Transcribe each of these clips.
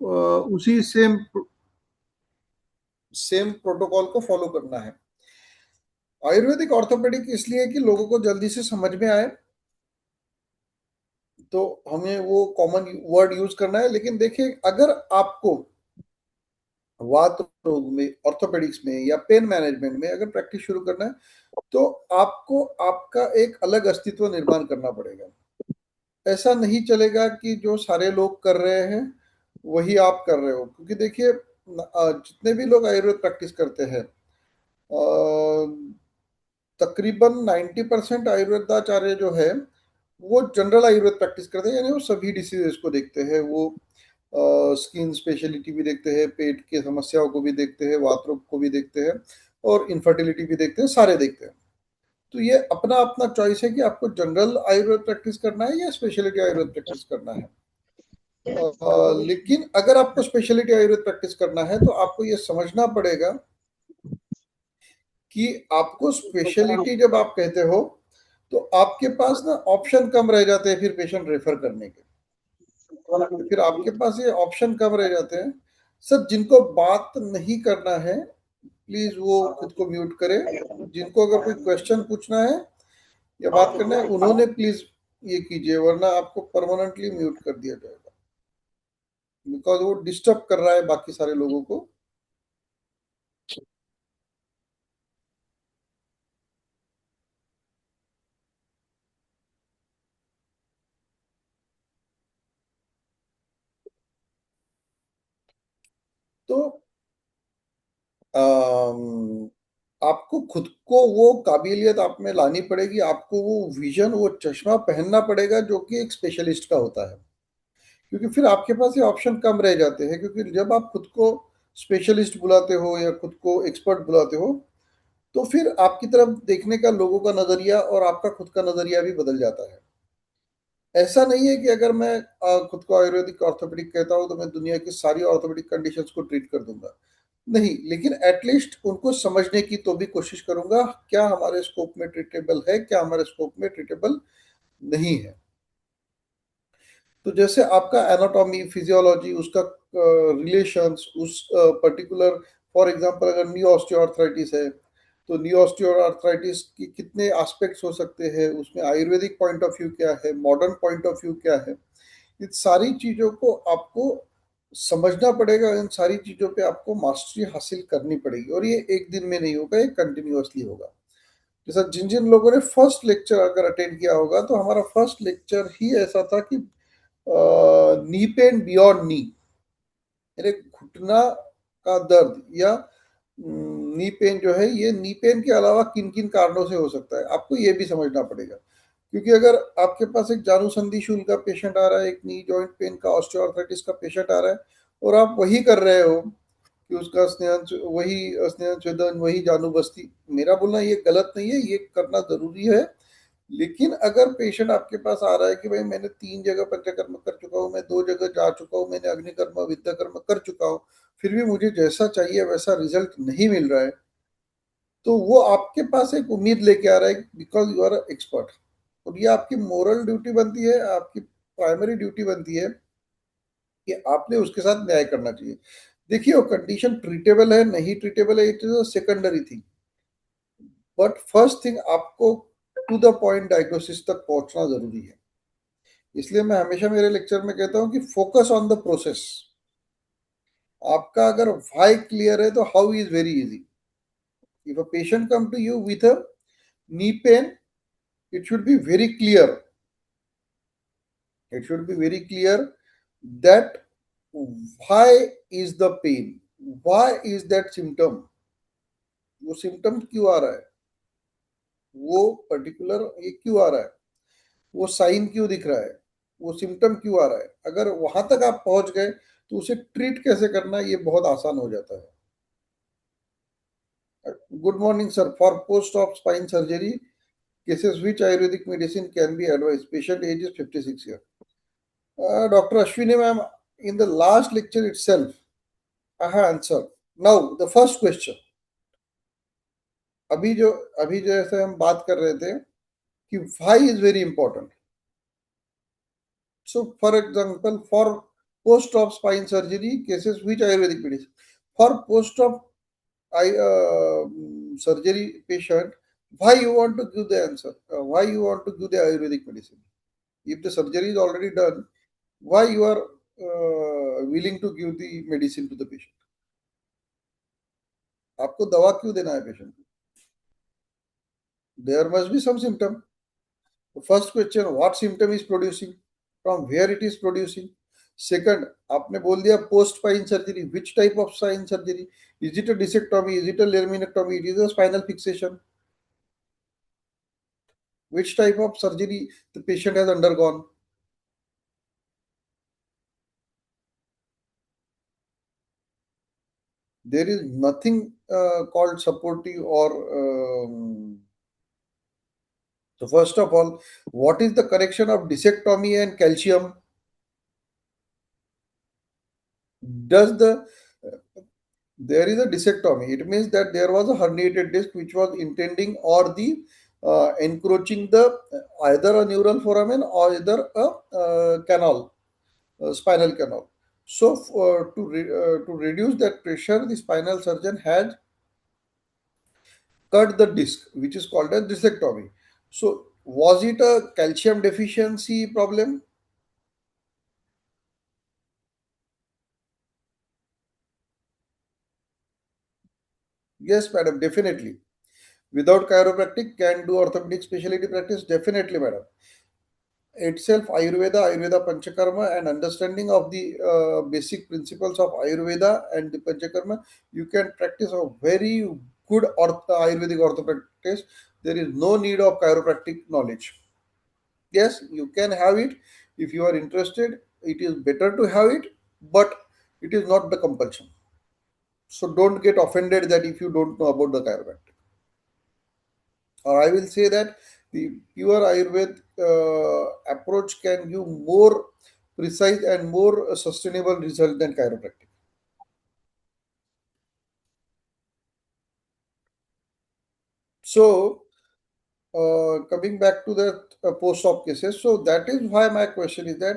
उसी same protocol को follow करना है। आयुर्वेदिक ऑर्थोपेडिक इसलिए कि लोगों को जल्दी से समझ में आए, तो हमें वो कॉमन वर्ड यूज करना है। लेकिन देखिए, अगर आपको वात रोग में, ऑर्थोपेडिक्स में या पेन मैनेजमेंट में अगर प्रैक्टिस शुरू करना है, तो आपको आपका एक अलग अस्तित्व निर्माण करना पड़ेगा। ऐसा नहीं चलेगा कि जो सारे लोग कर रहे हैं वही आप कर रहे हो, क्योंकि देखिए जितने भी लोग आयुर्वेद प्रैक्टिस करते हैं, तकरीबन 90% आयुर्वेदाचार्य जो है वो जनरल आयुर्वेद प्रैक्टिस करते हैं, यानी वो सभी डिसीजेस को देखते हैं। वो स्किन स्पेशलिटी भी देखते हैं, पेट की समस्याओं को भी देखते हैं, वात रोग को भी देखते हैं, और इनफर्टिलिटी भी देखते हैं, सारे देखते हैं। तो ये अपना अपना चॉइस है कि आपको जनरल आयुर्वेद प्रैक्टिस करना है या स्पेशलिटी आयुर्वेद प्रैक्टिस करना है। लेकिन अगर आपको स्पेशलिटी आयुर्वेद प्रैक्टिस करना है तो आपको ये समझना पड़ेगा कि आपको स्पेशलिटी जब आप कहते हो तो आपके पास ना ऑप्शन कम रह जाते हैं फिर पेशेंट रेफर करने के। तो फिर आपके पास ये ऑप्शन कम रह जाते हैं। सर, जिनको बात नहीं करना है प्लीज वो खुद को म्यूट करें। जिनको अगर कोई क्वेश्चन पूछना है या बात करना है उन्होंने प्लीज ये कीजिए, वरना आपको परमानेंटली म्यूट कर दिया जाएगा, बिकॉज वो डिस्टर्ब कर रहा है बाकी सारे लोगों को। तो अम, आपको खुद को वो काबिलियत आप में लानी पड़ेगी, आपको वो विजन, वो चश्मा पहनना पड़ेगा जो कि एक स्पेशलिस्ट का होता है। क्योंकि फिर आपके पास ये ऑप्शन कम रह जाते हैं, क्योंकि जब आप खुद को स्पेशलिस्ट बुलाते हो या खुद को एक्सपर्ट बुलाते हो तो फिर आपकी तरफ देखने का लोगों का नजरिया और आपका खुद का नजरिया भी बदल जाता है। ऐसा नहीं है कि अगर मैं खुद को आयुर्वेदिक ऑर्थोपेडिक कहता हूँ तो मैं दुनिया की सारी ऑर्थोपेडिक कंडीशंस को ट्रीट कर दूंगा। नहीं, लेकिन एटलीस्ट उनको समझने की तो भी कोशिश करूंगा, क्या हमारे स्कोप में ट्रीटेबल है, क्या हमारे स्कोप में ट्रीटेबल नहीं है। तो जैसे आपका एनाटॉमी, फिजियोलॉजी, उसका रिलेशंस, उस पर्टिकुलर, फॉर एग्जांपल अगर न्यू ऑस्टियोआर्थराइटिस है तो न्यू ऑस्टियोआर्थराइटिस की कितने एस्पेक्ट्स हो सकते हैं, उसमें आयुर्वेदिक पॉइंट ऑफ व्यू क्या है, मॉडर्न पॉइंट ऑफ व्यू क्या है, इन सारी चीज़ों को आपको समझना पड़ेगा। इन सारी चीज़ों पे आपको मास्टरी हासिल करनी पड़ेगी, और ये एक दिन में नहीं होगा, ये कंटिन्यूअसली होगा। जैसा जिन जिन लोगों ने फर्स्ट लेक्चर अगर अटेंड किया होगा तो हमारा फर्स्ट लेक्चर ही ऐसा था कि नी पेन बियॉन्ड नी, यानी घुटना का दर्द या नी पेन जो है, ये नी पेन के अलावा किन किन कारणों से हो सकता है, आपको ये भी समझना पड़ेगा। क्योंकि अगर आपके पास एक जानुसंधि शूल का पेशेंट आ रहा है, एक नी जॉइंट पेन का, ऑस्टियोआर्थराइटिस का पेशेंट आ रहा है, और आप वही कर रहे हो कि उसका वही स्नेहन स्वेदन, वही जानु बस्ती, मेरा बोलना ये गलत नहीं है, ये करना जरूरी है। लेकिन अगर पेशेंट आपके पास आ रहा है कि भाई मैंने 3 जगह पंचकर्म कर चुका हूँ, मैं 2 जगह जा चुका हूँ, मैंने अग्निकर्म विद्याकर्म कर चुका हूँ, फिर भी मुझे जैसा चाहिए वैसा रिजल्ट नहीं मिल रहा है, तो वो आपके पास एक उम्मीद लेके आ रहा है बिकॉज यू आर एक्सपर्ट। और ये आपकी मोरल ड्यूटी बनती है, आपकी प्राइमरी ड्यूटी बनती है कि आपने उसके साथ न्याय करना चाहिए। देखिए, वो कंडीशन ट्रीटेबल है नहीं ट्रीटेबल है, it is a secondary thing, but first thing आपको टू द पॉइंट डायग्नोसिस तक पहुंचना जरूरी है। इसलिए मैं हमेशा मेरे लेक्चर में कहता हूं कि फोकस ऑन द प्रोसेस। आपका अगर व्हाई क्लियर है तो how is very easy. If a patient come to you with a knee pain, it should be very clear, it should be very clear that why is the pain, why is that symptom, वो symptom क्यों आ रहा है, वो particular ये क्यों आ रहा है, वो साइन क्यों दिख रहा है, वो सिम्टम क्यों आ रहा है। अगर वहां तक आप पहुंच गए तो उसे ट्रीट कैसे करना ये बहुत आसान हो जाता है। Good morning sir, for post of spine surgery cases which ayurvedic medicine can be advised, patient age is 56 years. Dr. Ashwini ma'am, in the last lecture itself I have answered. Now the first question, अभी जो अभी जैसे हम बात कर रहे थे कि why is very important. So for example, for Post-op spine surgery cases, which Ayurvedic medicine? For post-op surgery patient, why you want to give the answer? Why you want to give the Ayurvedic medicine? If the surgery is already done, why you are willing to give the medicine to the patient? आपको दवा क्यों देना है patient को? There must be some symptom. The first question, what symptom is producing? From where it is producing? Second, आपने बोल दिया post spine surgery. Which type of spine surgery? Is it a discectomy? Is it a laminectomy? It is a spinal fixation. Which type of surgery the patient has undergone? There is nothing called supportive or so first of all, what is the connection of discectomy and calcium? Does the there is a discectomy? It means that there was a herniated disc which was intending or the encroaching the either a neural foramen or either a canal, spinal canal. So to reduce that pressure, the spinal surgeon had cut the disc, which is called a discectomy. So was it a calcium deficiency problem? Yes, madam, definitely. Without chiropractic, can do orthopedic specialty practice? Definitely, madam. Itself, Ayurveda Panchakarma, and understanding of the basic principles of Ayurveda and the Panchakarma, you can practice a very good Ayurvedic ortho practice. There is no need of chiropractic knowledge. Yes, you can have it if you are interested. It is better to have it, but it is not the compulsion. So don't get offended that if you don't know about the chiropractic. Or I will say that the pure Ayurved approach can give more precise and more sustainable result than chiropractic. So, coming back to the post-op cases, so that is why my question is that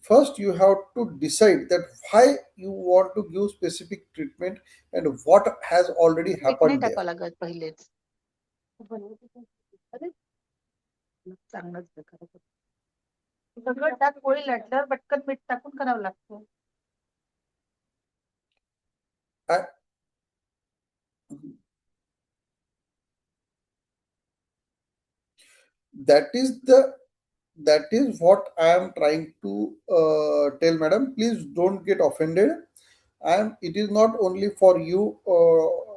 first you have to decide that why you want to give specific treatment and what has already मीठ नाही happened there. टाकावं लागत पहिलेच. अरे चांगलंच बेकार होतं. सगळं त्यात पोळी लाटल्यावर पटकन मीठ टाकून करावं लागतं. I, that is the that is what I am trying to tell, madam. Please don't get offended. It is not only for you,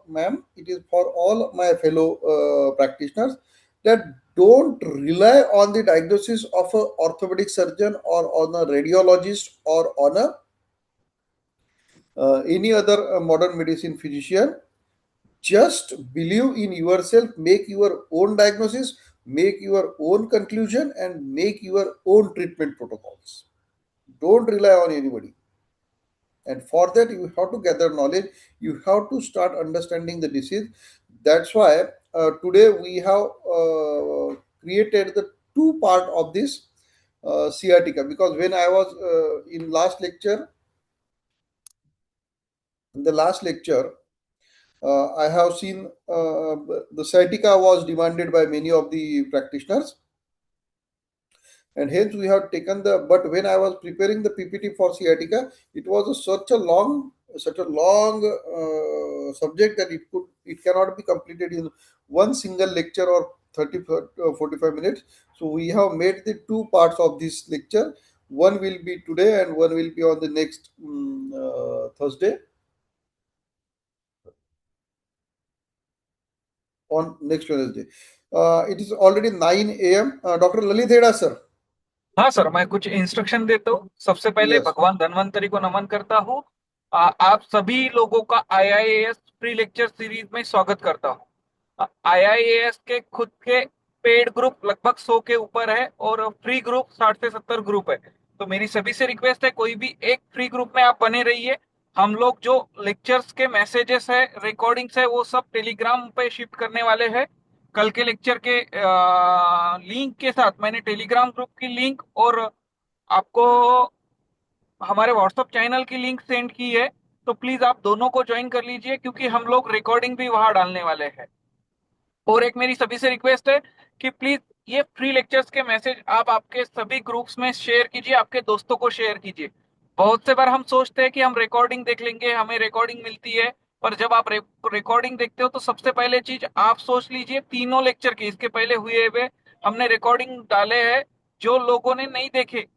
ma'am. It is for all my fellow practitioners that don't rely on the diagnosis of a orthopedic surgeon or on a radiologist or on a any other modern medicine physician. Just believe in yourself, make your own diagnosis, make your own conclusion, and make your own treatment protocols. Don't rely on anybody. And for that, you have to gather knowledge, you have to start understanding the disease. That's why today we have created the two part of this sciatica, because when I was in last lecture, in the last lecture, I have seen the sciatica was demanded by many of the practitioners, and hence we have taken the. But when I was preparing the PPT for sciatica, it was such a long subject that it cannot be completed in one single lecture or 30 45 minutes. So we have made the two parts of this lecture. One will be today, and one will be on the next Thursday, on next Wednesday. It is already 9 a.m. Dr. Lalit Heda, sir. हाँ sir, मैं कुछ instruction देता हूँ। सबसे पहले Yes. भगवान धन्वंतरी को नमन करता हूँ। आप सभी लोगों का आईआईएएस प्री लेक्चर सीरीज में स्वागत करता हूँ। आईआईएएस के खुद के पेड ग्रुप लगभग 100 के ऊपर है और फ्री ग्रुप 60 से 70 ग्रुप है। तो मेरी सभी से रिक्वेस्ट है, कोई भी एक फ्री ग्रुप में आप बने रहिए। हम लोग जो लेक्चर्स के मैसेजेस है, रिकॉर्डिंग्स है, वो सब टेलीग्राम पे शिफ्ट करने वाले हैं। कल के लेक्चर के लिंक के साथ मैंने टेलीग्राम ग्रुप की लिंक और आपको हमारे व्हाट्सएप चैनल की लिंक सेंड की है, तो प्लीज आप दोनों को ज्वाइन कर लीजिए, क्योंकि हम लोग रिकॉर्डिंग भी वहां डालने वाले हैं। और एक मेरी सभी से रिक्वेस्ट है कि प्लीज ये फ्री लेक्चर्स के मैसेज आप आपके सभी ग्रुप्स में शेयर कीजिए, आपके दोस्तों को शेयर कीजिए। बहुत से बार हम सोचते हैं कि हम रिकॉर्डिंग देख लेंगे, हमें रिकॉर्डिंग मिलती है, पर जब आप रिकॉर्डिंग देखते हो तो सबसे पहले चीज आप सोच लीजिए तीनों लेक्चर की, इसके पहले हुए हुए हमने रिकॉर्डिंग डाले हैं, जो लोगों ने नहीं देखे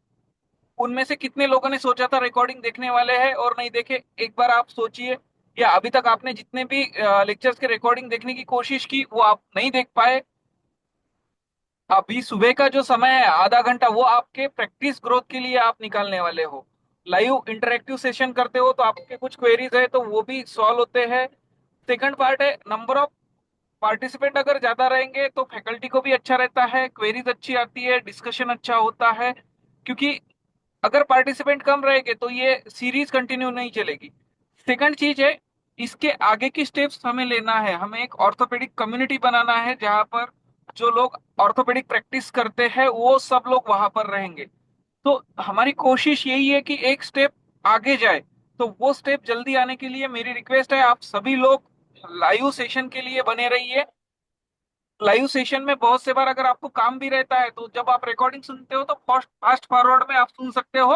उनमें से कितने लोगों ने सोचा था रिकॉर्डिंग देखने वाले हैं और नहीं देखे। एक बार आप सोचिए, या अभी तक आपने जितने भी लेक्चर्स के रिकॉर्डिंग देखने की कोशिश की वो आप नहीं देख पाए। अभी सुबह का जो समय है आधा घंटा, वो आपके प्रैक्टिस ग्रोथ के लिए आप निकालने वाले हो। लाइव इंटरेक्टिव सेशन करते हो तो आपके कुछ क्वेरीज है तो वो भी सॉल्व होते हैं। सेकंड पार्ट है, नंबर ऑफ पार्टिसिपेंट अगर ज्यादा रहेंगे तो फैकल्टी को भी अच्छा रहता है, क्वेरीज अच्छी आती है, डिस्कशन अच्छा होता है। क्योंकि अगर पार्टिसिपेंट कम रहेंगे तो ये सीरीज कंटिन्यू नहीं चलेगी। सेकंड चीज है, इसके आगे की स्टेप्स हमें लेना है, हमें एक ऑर्थोपेडिक कम्युनिटी बनाना है जहां पर जो लोग ऑर्थोपेडिक प्रैक्टिस करते हैं वो सब लोग वहां पर रहेंगे। तो हमारी कोशिश यही है कि एक स्टेप आगे जाए। तो वो स्टेप जल्दी आने के लिए मेरी रिक्वेस्ट है, आप सभी लोग लाइव सेशन के लिए बने रहिए। लाइव सेशन में बहुत से बार अगर आपको काम भी रहता है तो जब आप रिकॉर्डिंग सुनते हो तो फास्ट फास्ट फॉरवर्ड में आप सुन सकते हो,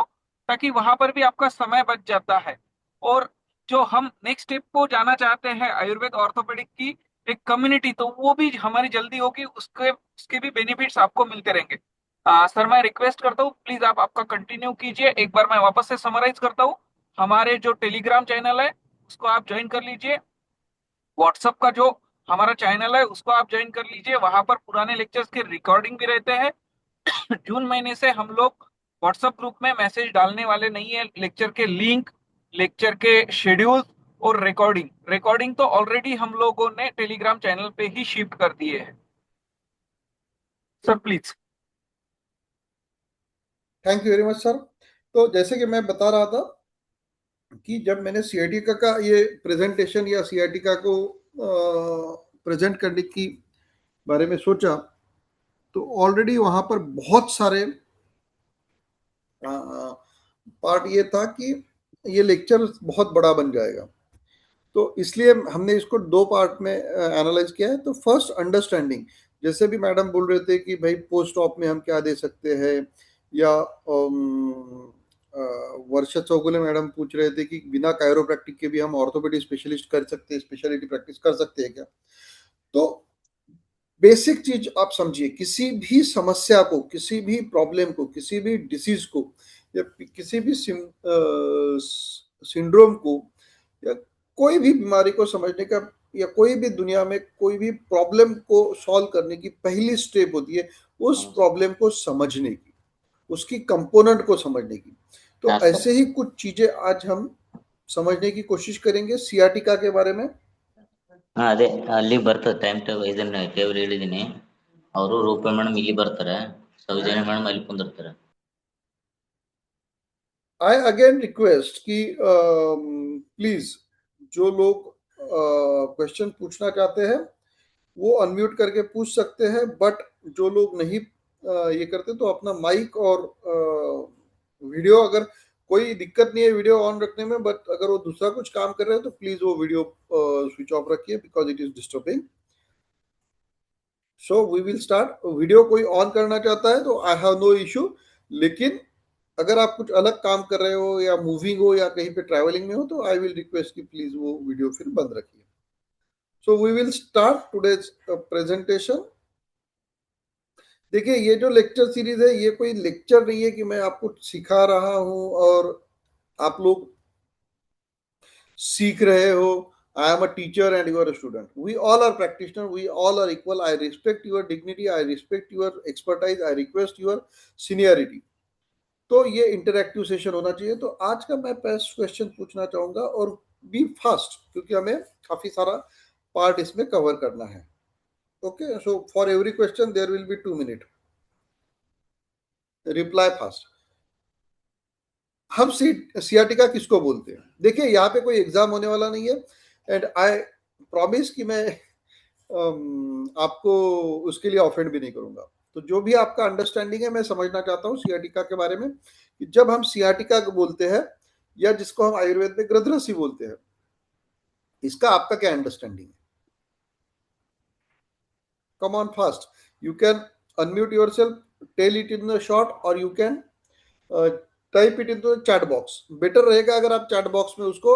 ताकि वहां पर भी आपका समय बच जाता है। और जो हम नेक्स्ट स्टेप को जाना चाहते हैं आयुर्वेद ऑर्थोपेडिक की एक कम्युनिटी, तो वो भी हमारी जल्दी होगी, उसके उसके भी बेनिफिट्स आपको मिलते रहेंगे। सर मैं रिक्वेस्ट करता हूँ प्लीज आप आपका कंटिन्यू कीजिए। एक बार मैं वापस से समराइज करता हूँ, हमारे जो टेलीग्राम चैनल है उसको आप ज्वाइन कर लीजिए। व्हाट्सएप का जो हमारा चैनल है उसको आप ज्वाइन कर लीजिए, वहां पर पुराने लेक्चर्स के रिकॉर्डिंग भी रहते हैं। जून महीने से हम लोग व्हाट्सएप ग्रुप में मैसेज डालने वाले नहीं है, लेक्चर के लिंक, लेक्चर के शेड्यूल और रिकॉर्डिंग रिकॉर्डिंग तो ऑलरेडी हम लोगों ने टेलीग्राम चैनल पे ही शिफ्ट कर दिए हैं। Sir please. Thank you very much sir. तो जैसे कि मैं बता रहा था कि जब मैंने सियाटिका का ये प्रेजेंटेशन या सियाटिका को प्रेजेंट करने की बारे में सोचा, तो ऑलरेडी वहाँ पर बहुत सारे पार्ट ये था कि ये लेक्चर बहुत बड़ा बन जाएगा। तो इसलिए हमने इसको दो पार्ट में एनालाइज किया है। तो फर्स्ट अंडरस्टैंडिंग, जैसे भी मैडम बोल रहे थे कि भाई पोस्ट ऑप में हम क्या दे सकते हैं, या वर्षा चौगुले मैडम पूछ रहे थे कि बिना कायरोप्रैक्टिक के भी हम ऑर्थोपेडिक स्पेशलिस्ट कर सकते हैं, स्पेशलिटी प्रैक्टिस कर सकते हैं क्या। तो बेसिक चीज आप समझिए, किसी भी समस्या को, किसी भी प्रॉब्लम को, किसी भी डिसीज को, या किसी भी सिंड्रोम को, या कोई भी बीमारी को समझने का, या कोई भी दुनिया में कोई भी प्रॉब्लम को सॉल्व करने की पहली स्टेप होती है उस प्रॉब्लम को समझने की, उसकी कंपोनेंट को समझने की। तो ऐसे ही कुछ चीजें आज हम समझने की कोशिश करेंगे सियाटिका के बारे में। ಅದೇ ಅಲ್ಲಿ ಬರ್ತದೆ ಟೈಮ್ ಟೇಬಲ್ ಇದನ್ನ ಟೇಬಲ್ ಹೇಳಿದೀನಿ. ಅವರು ರೂಪಾ ಮೇಡಮ್ ಇಲ್ಲಿ ಬರ್ತಾರೆ, ಸೌಜನ್ಯ ಮೇಡಮ್ ಅಲ್ಲಿ ಕುಂದಿರ್ತಾರೆ. आई अगेन रिक्वेस्ट कि प्लीज जो लोग क्वेश्चन पूछना चाहते हैं वो अनम्यूट करके पूछ सकते हैं, बट जो लोग नहीं ये करते तो अपना माइक और वीडियो, अगर कोई दिक्कत नहीं है वीडियो ऑन रखने में, बट अगर वो दूसरा कुछ काम कर रहे हैं तो प्लीज वो वीडियो स्विच ऑफ रखिए, because it is disturbing. So we will start. Video कोई ऑन करना चाहता है तो आई हैव नो इशू, लेकिन अगर आप कुछ अलग काम कर रहे हो या मूविंग हो या कहीं पे ट्रैवलिंग में हो तो आई विल रिक्वेस्ट कि प्लीज वो वीडियो फिर बंद रखिए। So we will start today's presentation. देखिए, ये जो लेक्चर सीरीज है ये कोई लेक्चर नहीं है कि मैं आपको सिखा रहा हूं और आप लोग सीख रहे हो। I am a teacher and you are a student, we all are practitioner, we all are equal. I respect your dignity, I respect your expertise, I request your seniority. तो ये इंटरैक्टिव सेशन होना चाहिए। तो आज का मैं first question पूछना चाहूंगा, और बी फास्ट क्योंकि हमें काफी सारा पार्ट इसमें कवर करना है। Okay, so for every question there will be 2 minute. Reply fast. हम सियाटिका किसको बोलते हैं? देखिए, यहाँ पे कोई एग्जाम होने वाला नहीं है, एंड आई प्रॉमिस कि मैं आपको उसके लिए ऑफेंड भी नहीं करूंगा। तो जो भी आपका अंडरस्टैंडिंग है, मैं समझना चाहता हूँ सियाटिका के बारे में कि जब हम सियाटिका को बोलते हैं या जिसको हम आयुर्वेद में गृध्रसी बोलते हैं, इसका आपका क्या अंडरस्टैंडिंग है? Come on fast. You can unmute yourself, tell it in the short, or you can uh, type it in the chat box. Better रहेगा अगर आप चैट बॉक्स में उसको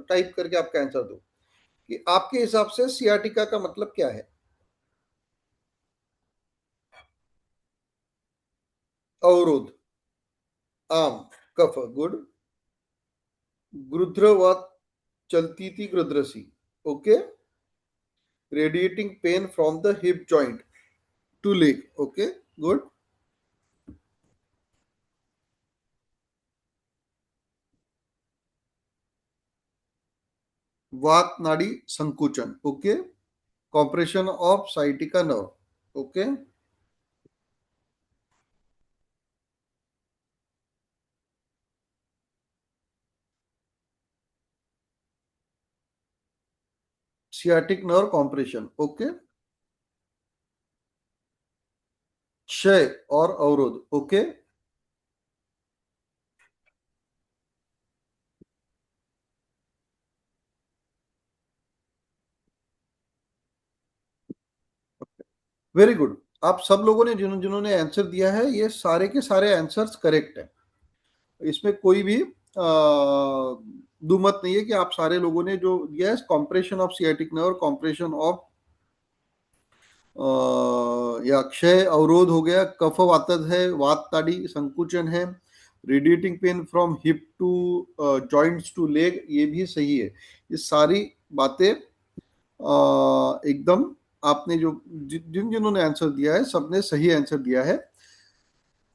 टाइप करके आपका आंसर दो कि आपके हिसाब से सियाटिका का मतलब क्या है. अवरोध, आम, कफ, गुड. गृध्रवत, चलती थी गृध्रसी. Okay. Radiating pain from the hip joint to leg. Okay, good. वात नाड़ी संकुचन. Okay. Compression of sciatica nerve. Okay. Sciatic nerve compression. Okay. क्षय और अवरोध. ओके. Very good. आप सब लोगों ने जिन्होंने आंसर दिया है, ये सारे के सारे आंसर्स करेक्ट है. इसमें कोई भी दुमत नहीं है कि आप सारे लोगों ने जो दिया है. Compression of sciatic nerve, compression of या क्षय अवरोध हो गया, कफ वातज है, वात ताड़ी संकुचन है, radiating pain from hip to joints to leg, ये भी सही है. ये सारी बातें एकदम आपने जो जिन्होंने आंसर दिया है सबने सही आंसर दिया है.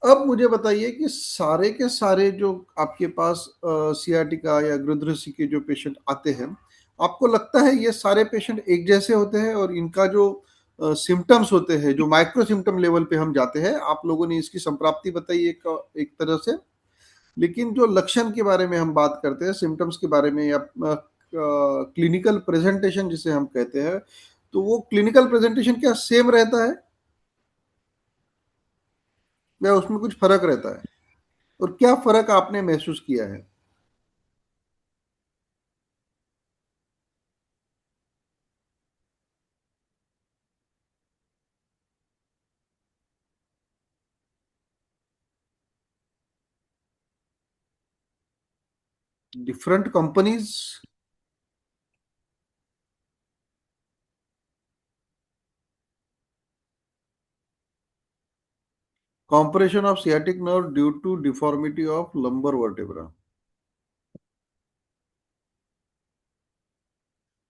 अब मुझे बताइए कि सारे के सारे जो आपके पास सियाटिका या गृध्रसी के जो पेशेंट आते हैं, आपको लगता है ये सारे पेशेंट एक जैसे होते हैं और इनका जो सिम्टम्स होते हैं, जो माइक्रो सिम्टम लेवल पे हम जाते हैं, आप लोगों ने इसकी संप्राप्ति बताई एक तरह से, लेकिन जो लक्षण के बारे में हम बात करते हैं, सिम्टम्स के बारे में या क्लिनिकल प्रेजेंटेशन जिसे हम कहते हैं, तो वो क्लिनिकल प्रेजेंटेशन क्या सेम रहता है या उसमें कुछ फर्क रहता है? और क्या फर्क आपने महसूस किया है? Different companies. Compression of sciatic nerve due to deformity of lumbar vertebra.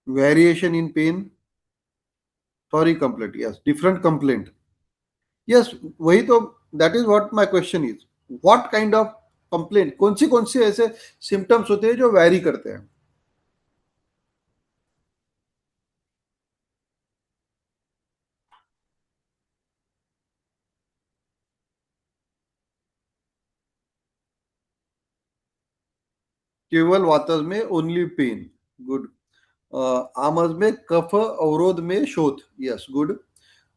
Variation in pain. Sorry, complaint. Yes, different complaint. Yes, वही तो. That is what my question is. What kind of complaint? कौन सी ऐसे symptoms होते हैं जो vary करते हैं? केवल वातज में ओनली पेन. गुड. आमज में कफ अवरोध में शोथ. Yes, good.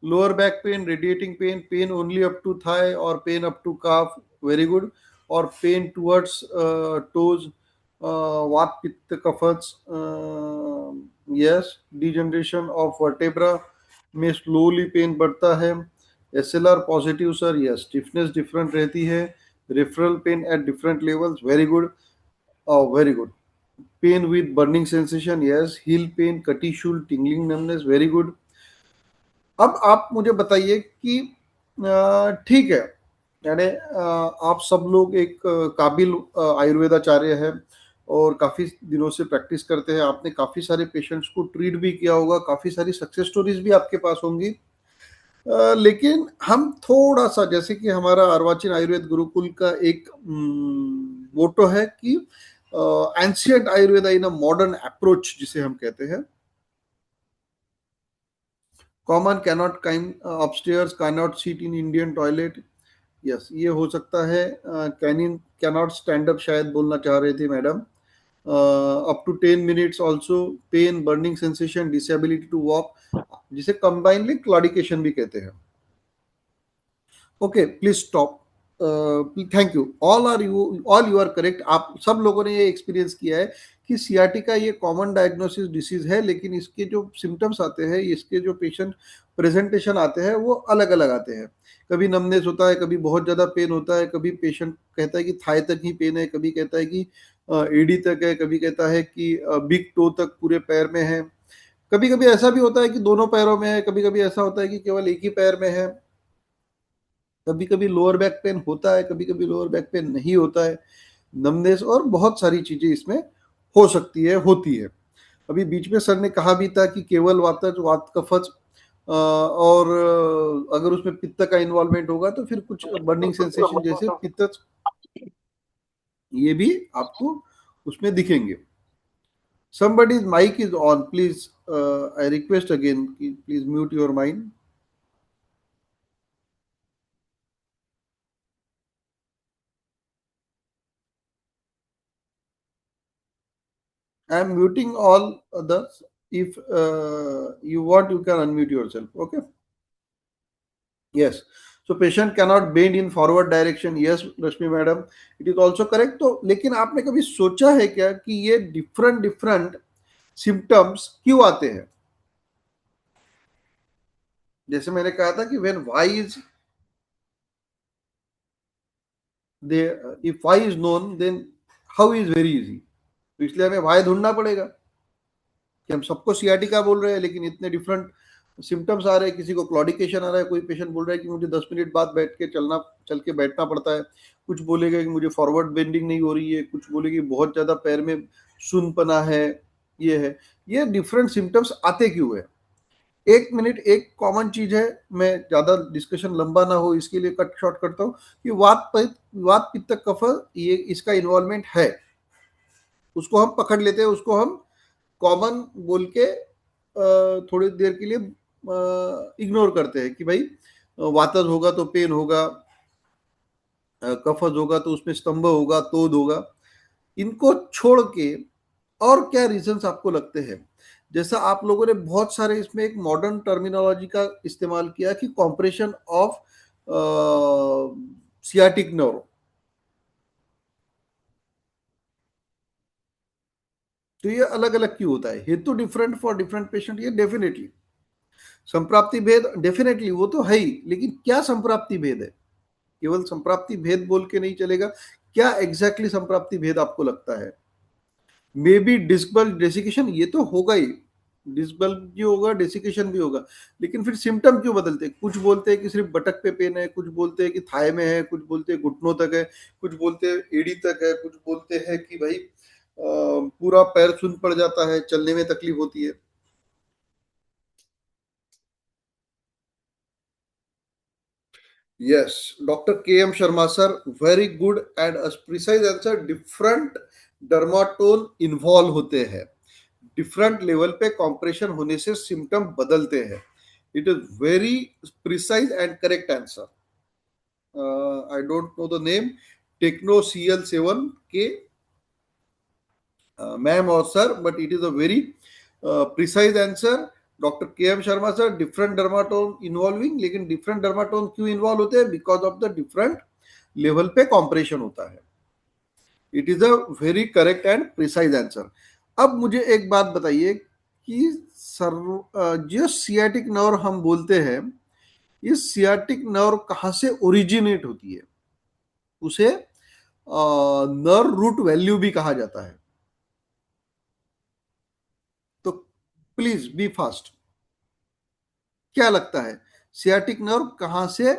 Lower back pain, radiating pain, pain only up to thigh और pain up to calf. Very good. और पेन टुवर्ड्स टोज, वात पित्त कफज. यस. डिजनरेशन ऑफ वर्टेब्रा में स्लोली पेन बढ़ता है. SLR positive sir. Yes. Stiffness different रहती है. Referral pain at different levels. Very good. Very good. Pain with burning sensation. Yes. Heel pain, कटीशूल, tingling, numbness. Very good. अब आप मुझे बताइए कि ठीक है, यानी आप सब लोग एक काबिल आयुर्वेदाचार्य हैं और काफ़ी दिनों से प्रैक्टिस करते हैं. आपने काफ़ी सारे पेशेंट्स को ट्रीट भी किया होगा, काफ़ी सारी सक्सेस स्टोरीज भी आपके पास होंगी. लेकिन हम थोड़ा सा, जैसे कि हमारा अर्वाचीन आयुर्वेद गुरुकुल का एक मोटो है कि ancient Ayurveda in a modern approach, जिसे हम कहते हैं. Common cannot climb upstairs, cannot sit in Indian toilet. Yes, ये हो सकता है. कैनिन कैनॉट स्टैंड अप शायद बोलना चाह रहे थे madam. Up to 10 minutes also. Pain, burning sensation, disability to walk, जिसे कंबाइनली क्लॉडिकेशन भी कहते हैं. Okay, please stop. Thank you, all you are correct. आप सब लोगों ने ये एक्सपीरियंस किया है कि सियाटिका ये कॉमन डायग्नोसिस डिसीज है, लेकिन इसके जो सिम्टम्स आते हैं, इसके जो पेशेंट प्रेजेंटेशन आते हैं, वो अलग अलग आते हैं। कभी नमनेस होता है, कभी बहुत ज़्यादा पेन होता है, कभी पेशेंट कहता है कि थाई तक ही पेन है, कभी कहता है कि एडी तक है, कभी कहता है कि बिग टो तक पूरे पैर में है, कभी कभी ऐसा भी होता है कि दोनों पैरों में है, कभी कभी ऐसा होता है कि केवल एक ही पैर में है, कभी कभी लोअर बैक पेन होता है, कभी कभी लोअर बैक पेन नहीं होता है, नमनेस और बहुत सारी चीजें इसमें हो सकती है, होती है। अभी बीच में सर ने कहा भी था कि केवल वातज, वात कफज, और अगर उसमें पित्त का इन्वॉल्वमेंट होगा तो फिर कुछ बर्निंग सेंसेशन जैसे पित्त, ये भी आपको उसमें दिखेंगे। somebody's mic is on, please, I request again, please mute your mind. I am muting all others. If you want, you can unmute yourself. Okay. Yes. So patient cannot bend in forward direction. Yes, Rashmi madam, it is also correct. तो लेकिन आपने कभी सोचा है क्या कि ये different different symptoms क्यों आते हैं? जैसे मैंने कहा था कि when y is there, if y is known, then how is very easy. तो इसलिए हमें y ढूंढना पड़ेगा कि हम सबको सियाटिका बोल रहे हैं, लेकिन इतने डिफरेंट सिम्टम्स आ रहे हैं। किसी को क्लॉडिकेशन आ रहा है, कोई पेशेंट बोल रहा है कि मुझे 10 मिनट बाद बैठ के चल के बैठना पड़ता है, कुछ बोलेगा कि मुझे फॉरवर्ड बेंडिंग नहीं हो रही है, कुछ बोलेगी बहुत ज़्यादा पैर में सुनपना है। ये है, ये डिफरेंट सिम्टम्स आते क्यों है? 1 मिनट, एक कॉमन चीज है, मैं ज़्यादा डिस्कशन लंबा ना हो इसके लिए कट शॉर्ट करता हूँ कि वात पित्त कफ, ये इसका इन्वॉल्वमेंट है, उसको हम पकड़ लेते हैं, उसको हम कॉमन बोल के थोड़ी देर के लिए इग्नोर करते हैं कि भाई वातज होगा तो पेन होगा, कफज होगा तो उसमें स्तंभ होगा, तोद होगा। इनको छोड़ के और क्या रीजंस आपको लगते हैं? जैसा आप लोगों ने बहुत सारे इसमें एक मॉडर्न टर्मिनोलॉजी का इस्तेमाल किया कि कॉम्प्रेशन ऑफ सियाटिक नर्व, तो ये अलग अलग क्यों होता है? हेतु डिफरेंट फॉर डिफरेंट पेशेंट, ये डेफिनेटली। संप्राप्ति भेद डेफिनेटली वो तो है ही, लेकिन क्या संप्राप्ति भेद है? केवल संप्राप्ति भेद बोल के नहीं चलेगा। क्या एग्जैक्टली संप्राप्ति भेद आपको लगता है? Maybe disc bulb desiccation, ये तो होगा ही, डिस्क बल्ब भी होगा, डेसिकेशन भी होगा, लेकिन फिर सिम्टम क्यों बदलते हैं? कुछ बोलते हैं कि सिर्फ बटक पे पेन है, कुछ बोलते हैं कि थाई में है, कुछ बोलते हैं घुटनों तक है, कुछ बोलते हैं एड़ी तक है, कुछ बोलते हैं कि भाई पूरा पैर सुन पड़ जाता है, चलने में तकलीफ होती है। Yes, Dr. K.M. Sharma sir, very good and a precise answer. Different dermatome involve होते हैं, डिफरेंट लेवल पे कॉम्प्रेशन होने से सिम्टम बदलते हैं। It is very precise and correct answer. I don't know the name, techno CL7 के ma'am और sir, but it is a very precise answer. Doctor KM. Sharma sir, different dermatome involving, लेकिन different dermatome क्यों involve होते हैं? Because of the different level पे compression होता है। It is a very correct and precise answer. अब मुझे एक बात बताइए कि सर, जो सियाटिक नर्व हम बोलते हैं, ये सियाटिक नर्व कहाँ से ओरिजिनेट होती है? उसे नर्व रूट वैल्यू भी कहा जाता है। तो प्लीज बी फास्ट। क्या लगता है, सियाटिक नर्व कहाँ से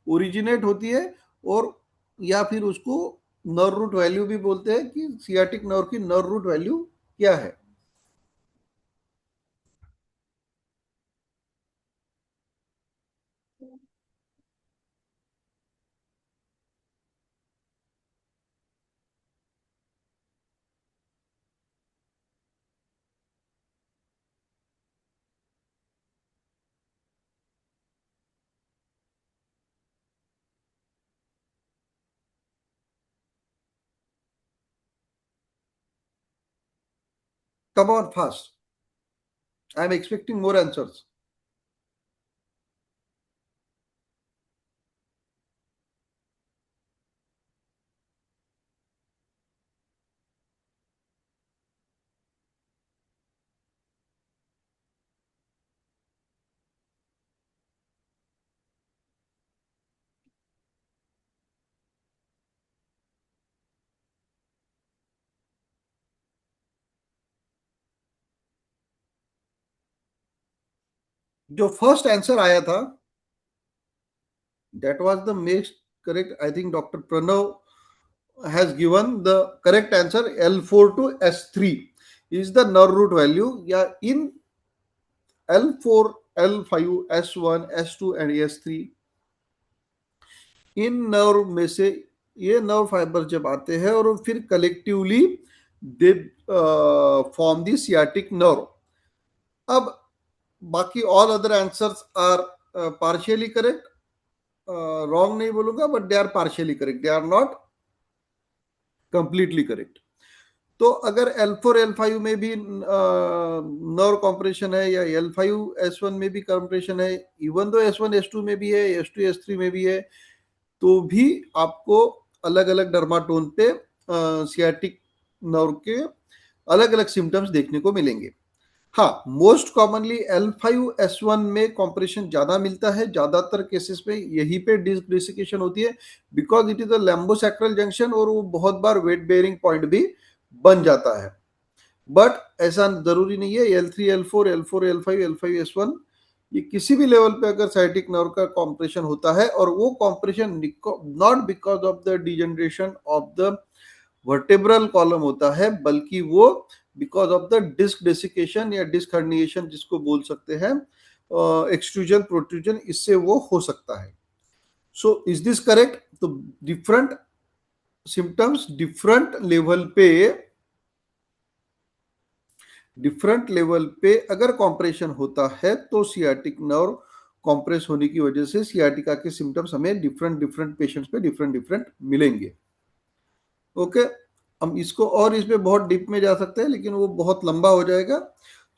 ओरिजिनेट होती है? और या फिर उसको नर्व रूट वैल्यू भी बोलते हैं कि सियाटिक नर्व की नर्व रूट वैल्यू क्या है? Come on fast, I am expecting more answers. जो फर्स्ट आंसर आया था that was the most correct. I think Dr. Pranav has given the correct answer. L4 to S3 is the nerve root value. Yeah, in L4, L5, S1, S2 and S3, in nerve में से ये nerve fibre जब आते हैं और फिर collectively they form the sciatic nerve. अब बाकी all other answers are partially correct. Wrong नहीं बोलूंगा, but they are partially correct, they are not completely correct. तो अगर L4 L5 में भी नर्व कॉम्प्रेशन है या L5 S1 में भी कॉम्प्रेशन है, इवन दो S1 S2 में भी है, S2 S3 में भी है, तो भी आपको अलग अलग डर्माटोन पे सियाटिक नर्व के अलग अलग सिम्टम्स देखने को मिलेंगे. हाँ, मोस्ट कॉमनली L5 S1 में कॉम्प्रेशन ज्यादा मिलता है. ज्यादातर केसेस में यहीं पे डिस्क डेसिकेशन होती है, because it is a lumbosacral junction और वो बहुत बार वेट बेयरिंग पॉइंट भी बन जाता है. बट ऐसा जरूरी नहीं है. L3 L4 L4 L5 L5 S1 ये किसी भी लेवल पे अगर साइटिक नर्व का कॉम्प्रेशन होता है, और वो compression not because of the degeneration of the vertebral column होता है, बल्कि वो because of the disc desiccation या डिस्क हर्निएशन जिसको बोल सकते हैं, एक्सट्रूजन प्रोट्रूजन, इससे वो हो सकता है. So is this correct? तो डिफरेंट सिम्टम्स डिफरेंट लेवल पे अगर कॉम्प्रेशन होता है तो सियाटिक नर्व कॉम्प्रेस होने की वजह से सियाटिका के सिम्टम्स हमें डिफरेंट पेशेंट्स पे डिफरेंट मिलेंगे. ओके, हम इसको और इसमें बहुत डीप में जा सकते हैं, लेकिन वो बहुत लंबा हो जाएगा.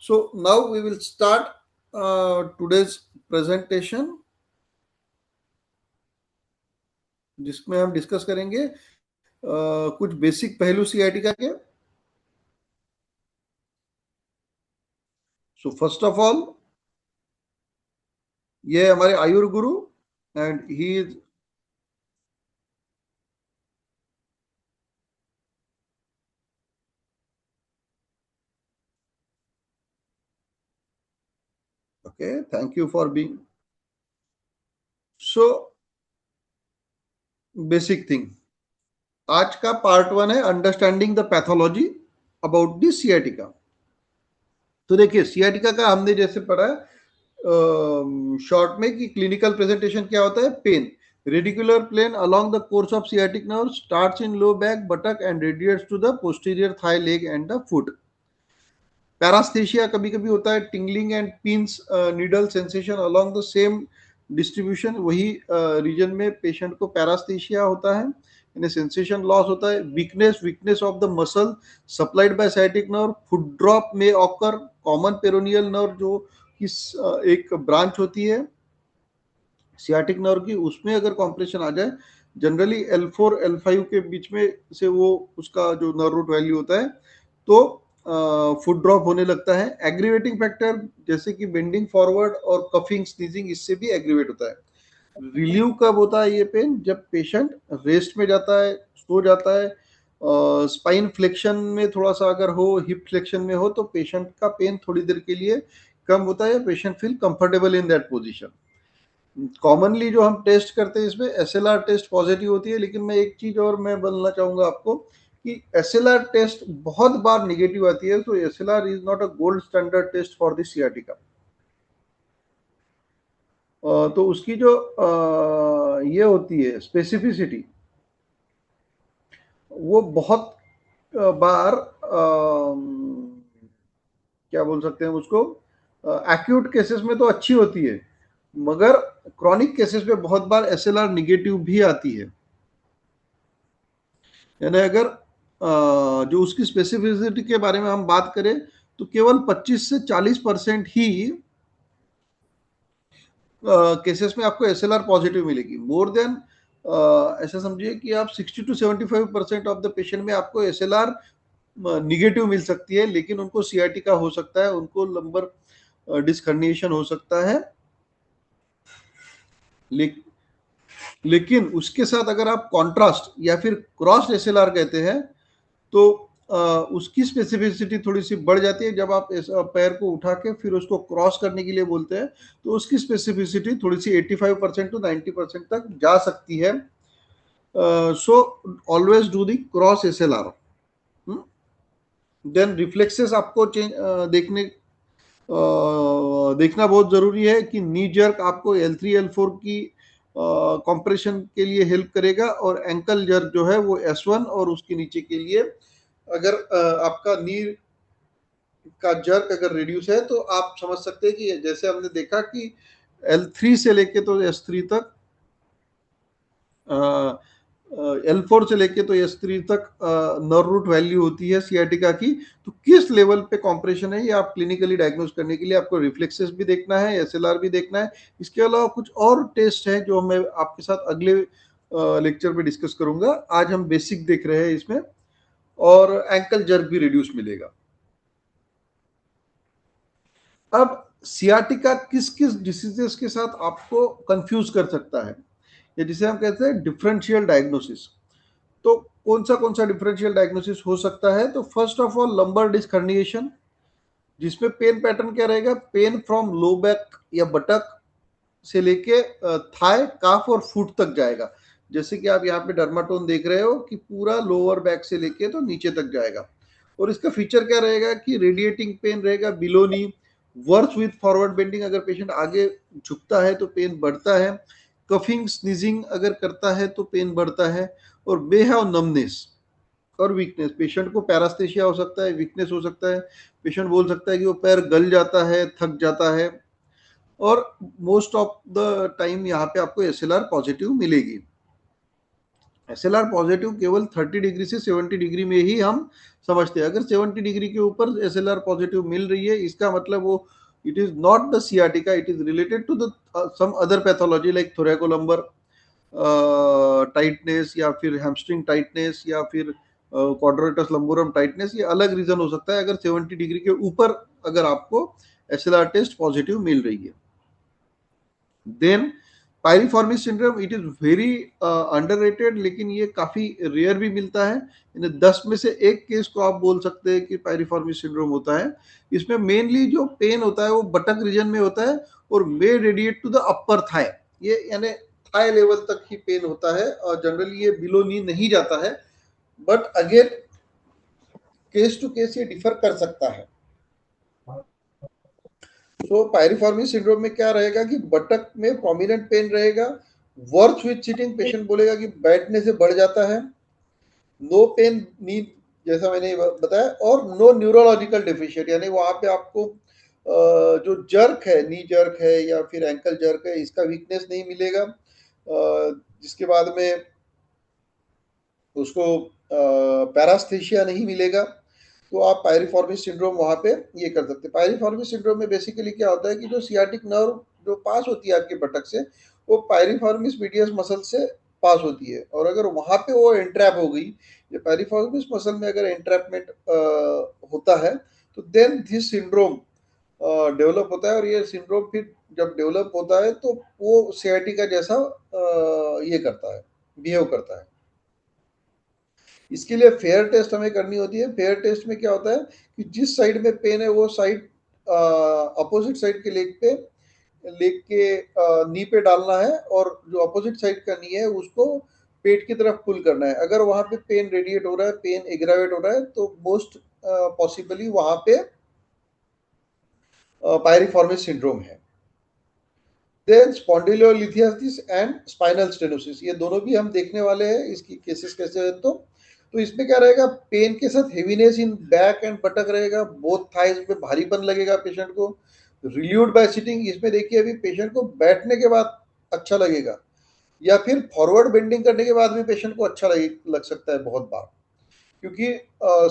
So now we will start today's presentation, जिसमें हम डिस्कस करेंगे कुछ बेसिक पहलू सियाटिका के. सो फर्स्ट ऑफ ऑल, ये हमारे आयुर गुरु and he is okay, thank you for being. So basic thing, आज का पार्ट 1 है understanding the pathology about the sciatica. तो देखिए, सियाटिका का हमने जैसे पढ़ा शॉर्ट में कि क्लिनिकल प्रेजेंटेशन क्या होता है. Pain, radicular plain along the course of sciatic nerve, starts in low back buttock and radiates to the posterior thigh leg and the foot. Paraesthesia कभी कभी होता है, tingling and pins needle sensation along the same distribution. वही region में patient को paraesthesia होता है, यानी सेंसेशन लॉस होता है. Weakness of the muscle supplied by sciatic nerve. Foot drop में ऑकर. कॉमन पेरोनियल नर्व जो किस एक ब्रांच होती है सियाटिक नर्व की, उसमें अगर कॉम्प्रेशन आ जाए, जनरली L4 L5 के बीच में से वो उसका जो नर्व रूट वैल्यू होता है, तो फुट ड्रॉप होने लगता है. एग्रीवेटिंग फैक्टर जैसे कि बेंडिंग फॉरवर्ड और कफिंग स्नीजिंग, इससे भी एग्रीवेट होता है. रिलीव कब होता है ये पेन? जब पेशेंट रेस्ट में जाता है, सो जाता है, स्पाइन फ्लेक्शन में थोड़ा सा अगर हो, हिप फ्लेक्शन में हो, तो पेशेंट का पेन थोड़ी देर के लिए कम होता है, patient feel comfortable in that position. Commonly जो हम टेस्ट करते हैं इसमें SLR टेस्ट पॉजिटिव होती है, लेकिन मैं एक चीज और मैं बोलना चाहूंगा आपको कि SLR टेस्ट बहुत बार निगेटिव आती है. तो SLR is not a gold standard test for the sciatica. तो उसकी जो ये होती है स्पेसिफिसिटी, वो बहुत बार क्या बोल सकते हैं उसको, एक्यूट केसेस में तो अच्छी होती है, मगर क्रॉनिक केसेस में बहुत बार SLR निगेटिव भी आती है. यानी अगर जो उसकी स्पेसिफिसिटी के बारे में हम बात करें, तो केवल 25 से 40% ही केसेस में आपको SLR पॉजिटिव मिलेगी. मोर देन ऐसा समझिए कि आप 60 to 75% ऑफ द पेशेंट में आपको SLR निगेटिव मिल सकती है, लेकिन उनको सियाटिका हो सकता है, उनको लंबर डिस्क हर्निएशन हो सकता है. लेकिन उसके साथ अगर आप कॉन्ट्रास्ट या फिर क्रॉस SLR कहते हैं, तो उसकी स्पेसिफिसिटी थोड़ी सी बढ़ जाती है। जब आप इस पैर को उठा के फिर उसको क्रॉस करने के लिए बोलते हैं तो उसकी स्पेसिफिसिटी थोड़ी सी 85% टू 90% तक जा सकती है। So always do the cross SLR। Then reflexes आपको देखना बहुत जरूरी है कि नी जर्क आपको L3 L4 की कंप्रेशन के लिए हेल्प करेगा, और एंकल जर्क जो है वो S1 और उसके नीचे के लिए अगर आपका नी का जर्क अगर रिड्यूस है तो आप समझ सकते हैं कि जैसे हमने देखा कि L3 से लेके तो S3 तक, L4 से लेके तो S3 तक नर्व रूट वैल्यू होती है सियाटिका की। तो किस लेवल पे कॉम्प्रेशन है ये आप क्लिनिकली डायग्नोज करने के लिए आपको रिफ्लेक्सेस भी देखना है, SLR भी देखना है। इसके अलावा कुछ और टेस्ट है जो मैं आपके साथ अगले लेक्चर पे डिस्कस करूंगा। आज हम बेसिक देख रहे हैं इसमें, और एंकल जर्क भी रिड्यूस मिलेगा। अब सियाटिका किस किस डिसीजेस के साथ आपको कंफ्यूज कर सकता है, या जिसे हम कहते हैं डिफरेंशियल डायग्नोसिस। तो कौन सा डिफरेंशियल डायग्नोसिस हो सकता है? तो first of all lumbar disc herniation, जिसमें पेन पैटर्न क्या रहेगा? पेन फ्रॉम लो बैक या बटक से लेके थाई, काफ और फुट तक जाएगा। जैसे कि आप यहाँ पे डर्माटोन देख रहे हो कि पूरा लोअर बैक से लेके तो नीचे तक जाएगा। और इसका फीचर क्या रहेगा कि रेडिएटिंग पेन रहेगा below knee, worse with forward bending. अगर पेशेंट आगे झुकता है तो पेन बढ़ता है, कफिंग स्नीजिंग अगर करता है तो पेन बढ़ता है, और मे हैव नमनेस और वीकनेस। पेशेंट को पैरास्थेशिया हो सकता है, वीकनेस हो सकता है, पेशेंट बोल सकता है कि वो पैर गल जाता है, थक जाता है, और मोस्ट ऑफ द टाइम यहाँ पे आपको SLR पॉजिटिव मिलेगी। SLR पॉजिटिव केवल 30 डिग्री से 70 डिग्री में ही हम समझते हैं। अगर 70 डिग्री के ऊपर SLR पॉजिटिव मिल रही है, इसका मतलब वो it is not the sciatica, it is related to the some other pathology like thoracolumbar tightness, या फिर हैमस्ट्रिंग टाइटनेस, या फिर क्वाड्रेटस लंबोरम टाइटनेस। ये अलग रीजन हो सकता है अगर 70 डिग्री के ऊपर अगर आपको SLR टेस्ट पॉजिटिव मिल रही है। Then piriformis syndrome, it is very underrated, लेकिन ये काफी रेयर भी मिलता है। इन 10 में से एक केस को आप बोल सकते हैं कि पायरिफॉर्मिस सिंड्रोम होता है। इसमें मेनली जो पेन होता है वो बटक रीजन में होता है, और may radiate to the upper thigh. ये यानी थाई लेवल तक ही पेन होता है, और जनरली ये बिलो नी नहीं जाता है। But again case to case ये डिफर कर सकता है। तो पायरिफॉर्मिस सिंड्रोम में क्या रहेगा कि बटक में प्रोमिनेंट पेन रहेगा, वर्थ विथ सिटिंग, पेशेंट बोलेगा कि बैठने से बढ़ जाता है, नो पेन नी जैसा मैंने बताया, और नो न्यूरोलॉजिकल डेफिशिएंट, यानी वहां पे आपको जो जर्क है, नी जर्क है या फिर एंकल जर्क है, इसका वीकनेस नहीं मिलेगा, जिसके बाद में उसको पैरास्थेशिया नहीं मिलेगा। तो आप पायरिफॉर्मिस सिंड्रोम वहां पे ये कर सकते हैं। पायरिफॉर्मिस सिंड्रोम में बेसिकली क्या होता है कि जो सियाटिक नर्व जो पास होती है आपके बटक से, वो पायरिफॉर्मिस मीडियस मसल से पास होती है, और अगर वहां पे वो एंट्रैप हो गई, ये पायरिफॉर्मिस मसल में अगर एंट्रैपमेंट होता है, तो देन दिस सिंड्रोम डेवलप होता है। और ये सिंड्रोम फिर जब डेवलप होता है तो वो सियाटिका जैसा ये करता है, बिहेव करता है। इसके लिए फेयर टेस्ट हमें करनी होती है। फेयर टेस्ट में क्या होता है कि जिस साइड में पेन है वो साइड अपोजिट साइड के लेग के नी पे डालना है, और जो अपोजिट साइड का नी है उसको पेट की तरफ पुल करना है। अगर वहां पे पेन रेडिएट हो रहा है, पेन एग्रावेट हो रहा है, तो मोस्ट पॉसिबली वहां पे पायरिफॉर्मिस सिंड्रोम है। देन स्पॉन्डिलोलिथियासिस एंड स्पाइनल स्टेनोसिस, ये दोनों भी हम देखने वाले हैं इसकी केसेस कैसे है। तो इसमें क्या रहेगा, पेन के साथ हेवीनेस इन बैक एंड बटक रहेगा, बोथ थाइज में भारीपन लगेगा पेशेंट को, रिल्यूड बाय सिटिंग। इसमें देखिए अभी पेशेंट को बैठने के बाद अच्छा लगेगा, या फिर फॉरवर्ड बेंडिंग करने के बाद भी पेशेंट को अच्छा लग सकता है बहुत बार, क्योंकि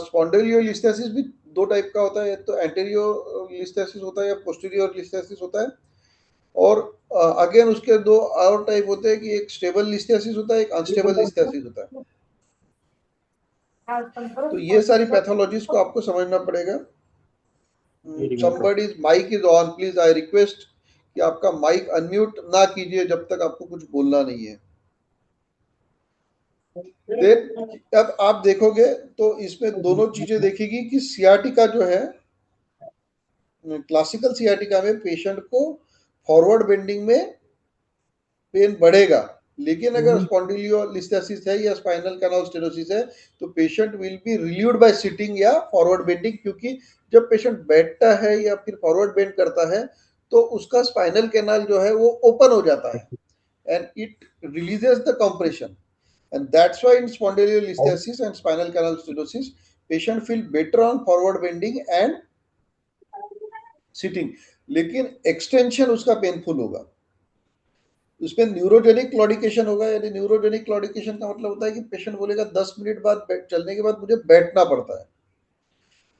स्पॉन्डिलोलिस्थेसिस भी दो टाइप का होता है, तो एंटेरियोलिस्थेसिस होता है या पोस्टीरियोलिस्थेसिस होता है। और अगेन उसके दो और टाइप होते हैं कि एक स्टेबल लिस्थेसिस होता है, एक अनस्टेबल लिस्थेसिस होता है। तो ये सारी पैथोलॉजीज को आपको समझना पड़ेगा। somebody's mic is on, please I request कि आपका माइक अनम्यूट ना कीजिए जब तक आपको कुछ बोलना नहीं है। देन अब आप देखोगे तो इसमें दोनों चीजें देखेगी कि सियाटिका जो है, क्लासिकल सियाटिका में पेशेंट को फॉरवर्ड बेंडिंग में पेन बढ़ेगा, लेकिन अगर स्पॉन्डिलोलिस्थेसिस है या स्पाइनल कैनाल स्टेनोसिस है तो patient will be relieved by sitting या फॉरवर्ड बेंडिंग, क्योंकि जब पेशेंट बैठता है या फिर फॉरवर्ड बेंड करता है तो उसका स्पाइनल कैनाल जो है वो ओपन हो जाता है and it releases the compression, and that's why in spondylolisthesis and spinal canal stenosis patient feel better on forward bending and sitting, लेकिन एक्सटेंशन उसका पेनफुल होगा। उसमें न्यूरोजेनिक क्लॉडिकेशन होगा, यानी न्यूरोजेनिक क्लॉडिकेशन का मतलब होता है कि पेशेंट बोलेगा 10 मिनट बाद चलने के बाद मुझे बैठना पड़ता है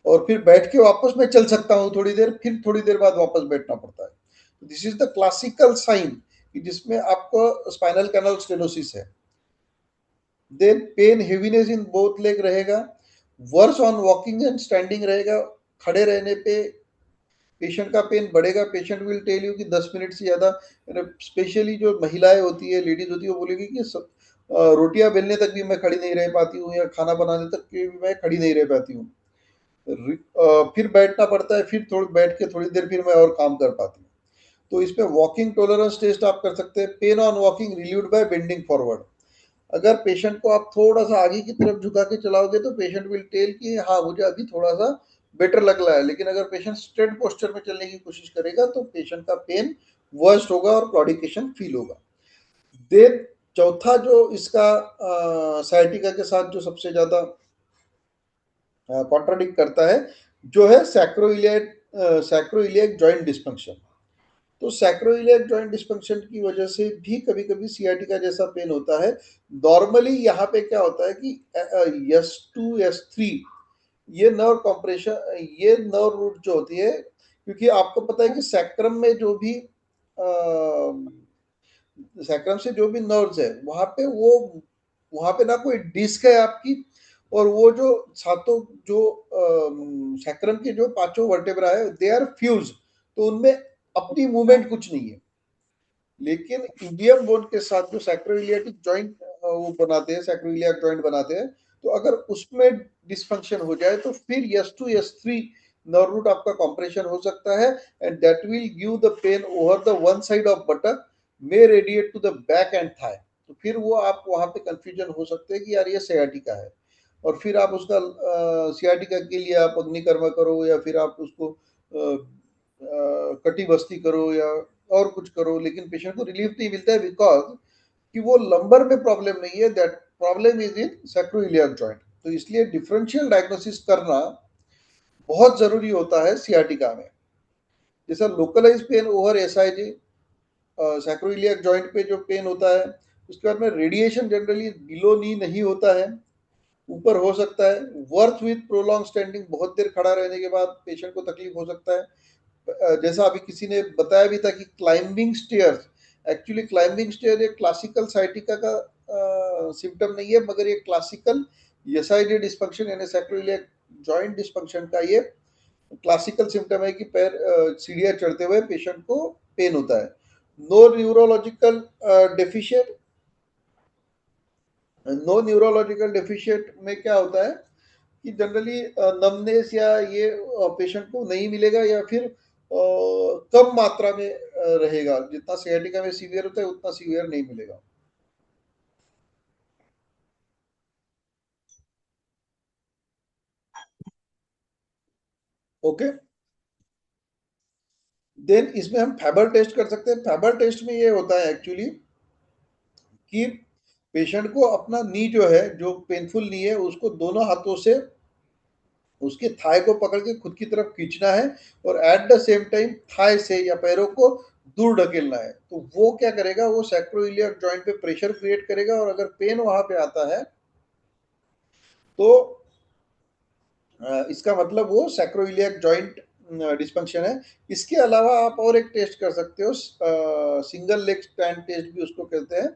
और फिर बैठ के वापस मैं चल सकता हूँ थोड़ी देर, फिर थोड़ी देर बाद वापस बैठना पड़ता है। This is the classical sign जिसमें आपको स्पाइनल कैनाल स्टेनोसिस है। Then pain heaviness in both leg रहेगा, worse on walking and standing रहेगा, खड़े रहने पे पेशेंट का पेन बढ़ेगा। पेशेंट विल टेल यू कि 10 मिनट से ज़्यादा, स्पेशली जो महिलाएं होती है, लेडीज होती है, वो बोलेगी कि रोटियां बेलने तक भी मैं खड़ी नहीं रह पाती हूँ या खाना बनाने तक भी मैं खड़ी नहीं रह पाती हूँ, फिर बैठना पड़ता है, फिर थोड़ी बैठ के थोड़ी देर फिर मैं और काम कर पाती हूँ। तो इसमें वॉकिंग टॉलरेंस टेस्ट आप कर सकते हैं। Pain on walking relieved by bending forward, अगर पेशेंट को आप थोड़ा सा आगे की तरफ झुका के चलाओगे तो पेशेंट विल टेल कि हाँ मुझे अभी थोड़ा सा बेटर लग रहा है, लेकिन अगर पेशेंट स्ट्रेट पोस्चर में चलने की कोशिश करेगा तो पेशेंट का पेन वर्स्ट होगा और क्लॉडिकेशन फील होगा। देन चौथा जो इसका साइटिका के साथ जो सबसे ज्यादा कॉन्ट्राडिक्ट करता है, जो है सैक्रोइलियक जॉइंट डिस्फंक्शन। तो सैक्रोइलियक जॉइंट डिस्फंक्शन की वजह से भी कभी कभी सियाटिका जैसा पेन होता है। नॉर्मली यहाँ पे क्या होता है कि S2 S3 ये नर्व कॉम्प्रेशन, ये नर्व रूट जो होती है, क्योंकि आपको पता है कि सैक्रम में जो भी सैक्रम से जो भी नर्व्स है वहां पे वो, वहां पे ना कोई डिस्क है आपकी, और वो जो सातों जो सैक्रम के जो पांचों वर्टेब्रा है दे आर फ्यूज, तो उनमें अपनी मूवमेंट कुछ नहीं है। लेकिन इंडियम बोन के साथ जो सैक्रोइलियाटिक जॉइंट वो बनाते हैं, सैक्रोइलियाक जॉइंट बनाते हैं, तो अगर उसमें डिस्फंक्शन हो जाए तो फिर S2 S3 नर्व रूट आपका कॉम्प्रेशन हो सकता है and that will give the pain over the one side of buttock may radiate to the back and thigh. तो फिर वो आप वहां पे कंफ्यूजन हो सकते हैं कि यार ये सयाटिका है, और फिर आप उसका सियाटिका के लिए आप अग्निकर्मा करो या फिर आप उसको कटी बस्ती करो या और कुछ करो, लेकिन पेशेंट को रिलीफ नहीं मिलता है बिकॉज कि वो लंबर में प्रॉब्लम नहीं है, that problem is in sacroiliac joint. तो इसलिए डिफरेंशियल डायग्नोसिस करना बहुत जरूरी होता है सियाटिका में। जैसा localise pain over SIJ, sacroiliac joint पे जो पेन होता है उसके बाद में रेडिएशन जनरली बिलो नी नहीं होता है, ऊपर हो सकता है। वर्थ विथ प्रोलॉन्ग स्टैंडिंग, बहुत देर खड़ा रहने के बाद पेशेंट को तकलीफ हो सकता है। जैसा अभी किसी ने बताया भी था कि climbing stairs, actually climbing stair एक क्लासिकल साइटिका का सिम्टम नहीं है, मगर ये क्लासिकल एसआईडी डिस्फंक्शन यानी सैक्रोइलियक जॉइंट डिस्फंक्शन का ये क्लासिकल सिम्टम है कि पैर सीढ़ियां चढ़ते हुए पेशेंट को पेन होता है। No neurological deficient, no neurological deficient में क्या होता है कि जनरली नमनेस या ये पेशेंट को नहीं मिलेगा या फिर कम मात्रा में रहेगा, जितना सियाटिका में सीवियर होता है उतना सीवियर नहीं मिलेगा। ओके, देन इसमें हम फैबर टेस्ट कर सकते हैं। फैबर टेस्ट में ये होता है एक्चुअली कि पेशेंट को अपना नी जो है, जो पेनफुल नी है, उसको दोनों हाथों से उसके थाई को पकड़ के खुद की तरफ खींचना है और at the same time thigh से या पैरों को दूर ढकेलना है। तो वो क्या करेगा, वो सैक्रोइलियक जॉइंट पे प्रेशर क्रिएट करेगा और अगर पेन वहां पे आता है तो इसका मतलब वो सैक्रोइलियक जॉइंट डिस्फंक्शन है। इसके अलावा आप और एक टेस्ट कर सकते हो, सिंगल लेग स्टैंड टेस्ट भी उसको कहते हैं।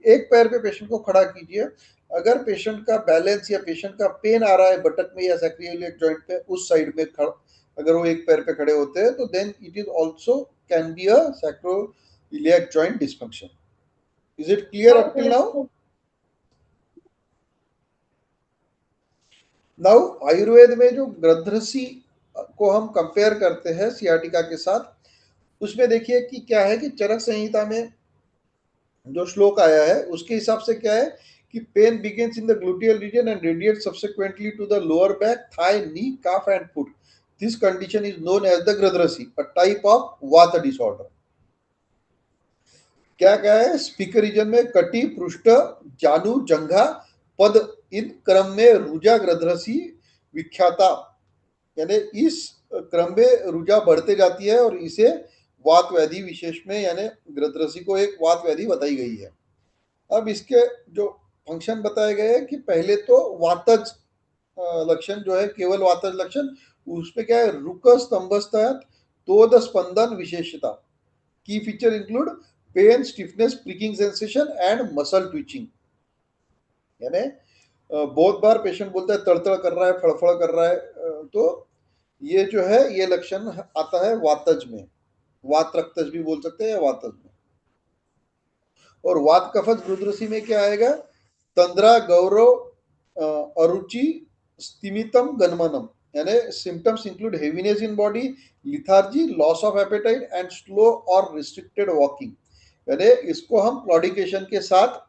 एक पैर पे पेशेंट को खड़ा कीजिए, अगर पेशेंट का बैलेंस या पेशेंट का पेन आ रहा है बटक में या सैक्रोइलियक जॉइंट पे उस साइड में अगर वो एक पैर पे खड़े होते हैं तो then it is also can be a sacroiliac joint dysfunction. Is it clear up till now? Now Ayurveda में जो गृध्रसी को हम कंपेयर करते हैं सियाटिका के साथ, उसमें देखिए कि क्या है कि चरक संहिता में जो श्लोक आया है उसके हिसाब से क्या है कि pain begins in the gluteal region and radiate subsequently to the lower back, thigh, knee, calf and foot. This condition is known as the गृध्रसी, अ टाइप ऑफ वात डिसऑर्डर. क्या क्या है स्पीकर रीजन में कटी, पृष्ठ, जानु, जंघा, पद, इन क्रम में रुजा गृध्रसी विख्याता, यानी इस क्रम में रुजा बढ़ते जाती है और इसे वात व्याधि विशेष में यानी गृध्रसी को एक वात व्याधि बताई गई है. अब इसके जो फंक्शन बताए गए हैं कि पहले तो वातज लक्षण जो है केवल वातज लक्षण, उसमें क्या है रुक स्तंभस्थात तोद स्पंदन विशेषता. Key feature include pain, stiffness, pricking sensation and muscle twitching. यानी बहुत बार पेशेंट बोलता है तड़तड़ कर रहा है, फड़फड़ कर रहा है, तो ये जो है ये लक्षण आता है वातज में. वात रक्तज भी बोल सकते हैं या वातज में. और वात कफज रुद्रसी में क्या आएगा, तंद्रा, गौरव, अरुचि, स्तिमितम, गन्मनम. यानी symptoms include heaviness in body, lethargy, loss of appetite and slow और रिस्ट्रिक्टेड वॉकिंग. यानी इसको हम क्लॉडिकेशन के साथ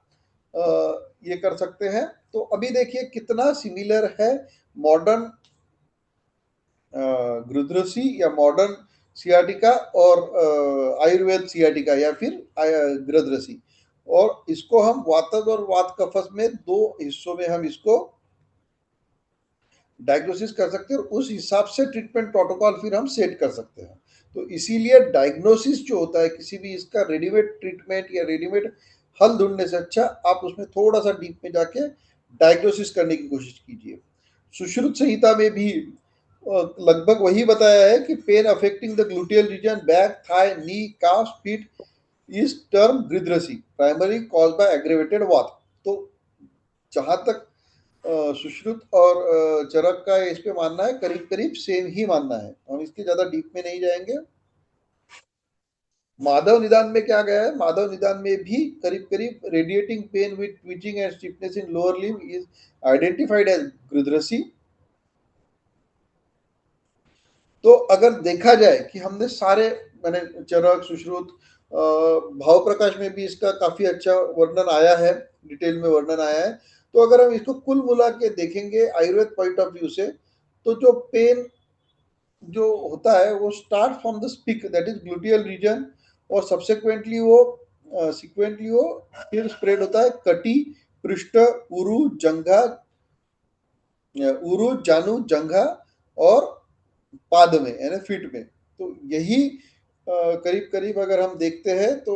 ये कर सकते हैं. तो अभी देखिए कितना सिमिलर है मॉडर्न गृध्रसी या मॉडर्न सियाटिका और आयुर्वेद सियाटिका या फिर गृध्रसी. और इसको हम वातज और वात कफस में दो हिस्सों में हम इसको डायग्नोसिस कर सकते हैं और उस हिसाब से ट्रीटमेंट प्रोटोकॉल फिर हम सेट कर सकते हैं. तो इसीलिए डायग्नोसिस जो होता है किसी भी इसका रेडीमेड ट्रीटमेंट या रेडीमेड हल ढूंढने से अच्छा आप उसमें थोड़ा सा डीप में जाके डायग्नोसिस करने की कोशिश कीजिए. सुश्रुत संहिता में भी लगभग वही बताया है कि pain affecting the gluteal region, back, thigh, knee, calf, feet is term गृध्रसी, प्राइमरी कॉज बाय एग्रेवेटेड वात. तो जहां तक सुश्रुत और चरक का इस पे मानना है करीब करीब सेम ही मानना है, हम इसके ज्यादा डीप में नहीं जाएंगे. माधव निदान में क्या गया है, माधव निदान में भी करीब करीब radiating pain with twitching and stiffness in lower limb is identified as गृध्रसी. तो अगर देखा जाए कि हमने सारे मैंने चरक, सुश्रुत, भाव प्रकाश में भी इसका काफी अच्छा वर्णन आया है, डिटेल में वर्णन आया है. तो अगर हम इसको कुल मिला के देखेंगे आयुर्वेद पॉइंट ऑफ व्यू से, तो जो पेन जो होता है वो start from the spike that is gluteal region और सब्सिक्वेंटली वो सिक्वेंटली वो फिर स्प्रेड होता है कटी, पृष्ठ, उरु, जंघा, उरु, जानु, जंघा और पाद में यानी फीट में. तो यही करीब करीब अगर हम देखते हैं तो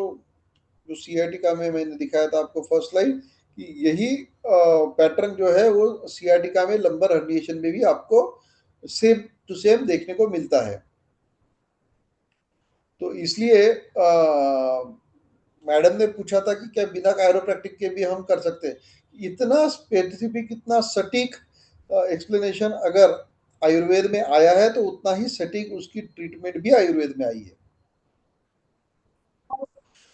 जो सियाटिका में मैंने दिखाया था आपको फर्स्ट स्लाइड कि यही पैटर्न जो है वो सियाटिका में लंबर हर्निएशन में भी आपको सेम टू सेम देखने को मिलता है. तो इसलिए मैडम ने पूछा था कि क्या बिना कायरोप्रैक्टिक के भी हम कर सकते हैं. इतना स्पेसिफिक, इतना सटीक एक्सप्लेनेशन अगर आयुर्वेद में आया है तो उतना ही सटीक उसकी ट्रीटमेंट भी आयुर्वेद में आई है.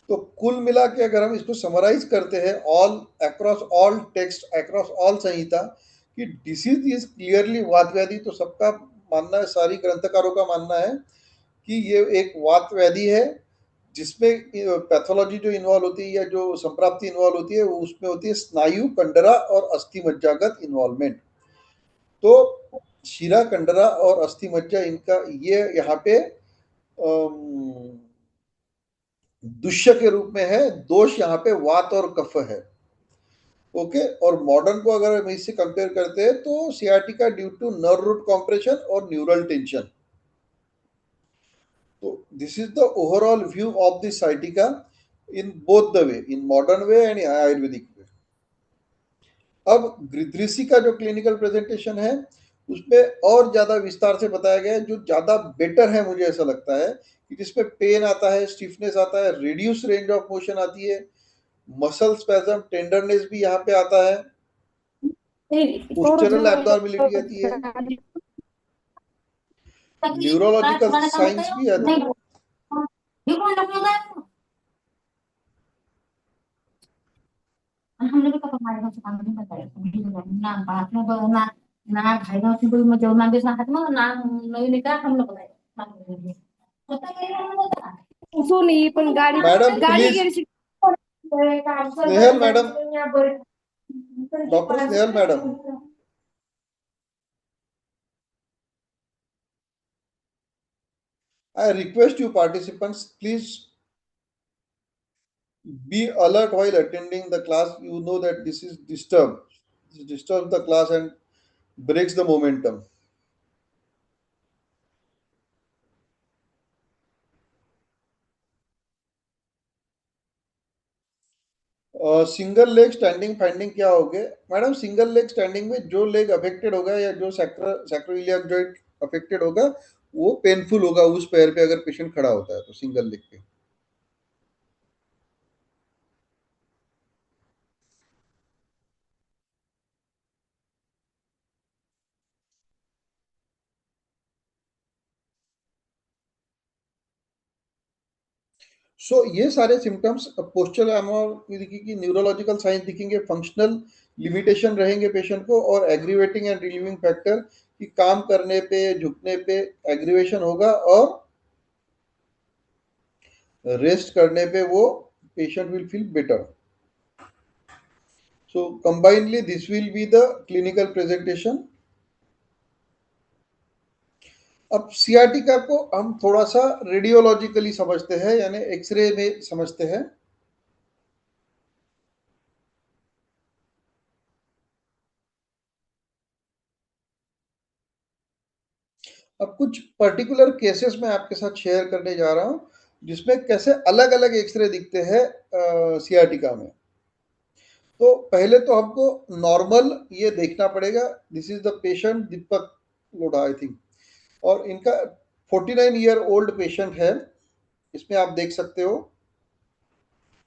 तो कुल मिला के अगर हम इसको समराइज करते हैं all across all text across all संहिता कि डिसीज इज क्लियरली वात व्याधि, तो सबका मानना है, सारी ग्रंथकारों का मानना है कि ये एक वात व्याधि है जिसमें पैथोलॉजी जो इन्वॉल्व होती है या जो संप्राप्ति इन्वॉल्व होती है वो उसमें होती है स्नायु, कंडरा और अस्थि मज्जागत इन्वॉल्वमेंट. तो शिरा, कंडरा और अस्थि मज्जा इनका ये यहाँ पे दुष्य के रूप में है, दोष यहाँ पे वात और कफ है. ओके. और मॉडर्न को अगर हम इससे कंपेयर करते हैं तो sciatica due to nerve root compression और न्यूरल टेंशन. तो this is the overall view of the sciatica in both the way, in modern way and Ayurvedic way. अब गृध्रसी का जो क्लिनिकल प्रेजेंटेशन है उसमें और ज्यादा विस्तार से बताया गया है, जो ज्यादा बेटर है मुझे ऐसा लगता है कि जिसमें पेन आता है, स्टिफनेस आता है, रिड्यूस रेंज ऑफ मोशन आती है, मसल स्पैज्म, टेंडरनेस भी यहाँ पे आता है, पोस्चरल एब्नॉर्मेलिटी आती है, न्यूरोलॉजिकल साइंस भी आती है. हम लोग का हमारे पास काम नहीं बताया ना बात में बोलना ना भाई ना तुम मग जेवण दिवस ना हात मग ना नवीन का हम लोग सुनी पण गाडी मैडम गाडी प्लीज, गेली Snehal madam, doctor Snehal madam, I request you participants, please be alert while attending the class. You know that this disturbs the class and breaks the momentum. Single leg standing finding क्या हो गए madam? Single leg standing में जो leg affected होगा या जो sacroiliac joint affected होगा वो पेनफुल होगा उस पैर पे, अगर पेशेंट खड़ा होता है तो सिंगल लेग पे। सो ये सारे सिम्टम्स पोस्चरल एनोमली की न्यूरोलॉजिकल साइंस दिखेंगे, फंक्शनल लिमिटेशन रहेंगे पेशेंट को, और एग्रीवेटिंग एंड रिलीविंग फैक्टर कि काम करने पे, झुकने पे एग्रीवेशन होगा, और रेस्ट करने पे वो patient will feel better. So combinedly this will be the clinical presentation. अब सियाटिका को हम थोड़ा सा रेडियोलॉजिकली समझते हैं, यानी एक्सरे में समझते हैं। अब कुछ पर्टिकुलर केसेस में आपके साथ शेयर करने जा रहा हूं जिसमें कैसे अलग अलग एक्सरे दिखते हैं सियाटिका में। तो पहले तो हमको नॉर्मल ये देखना पड़ेगा। This is the patient Deepak Lodha I think, और इनका 49 ईयर ओल्ड पेशेंट है, इसमें आप देख सकते हो।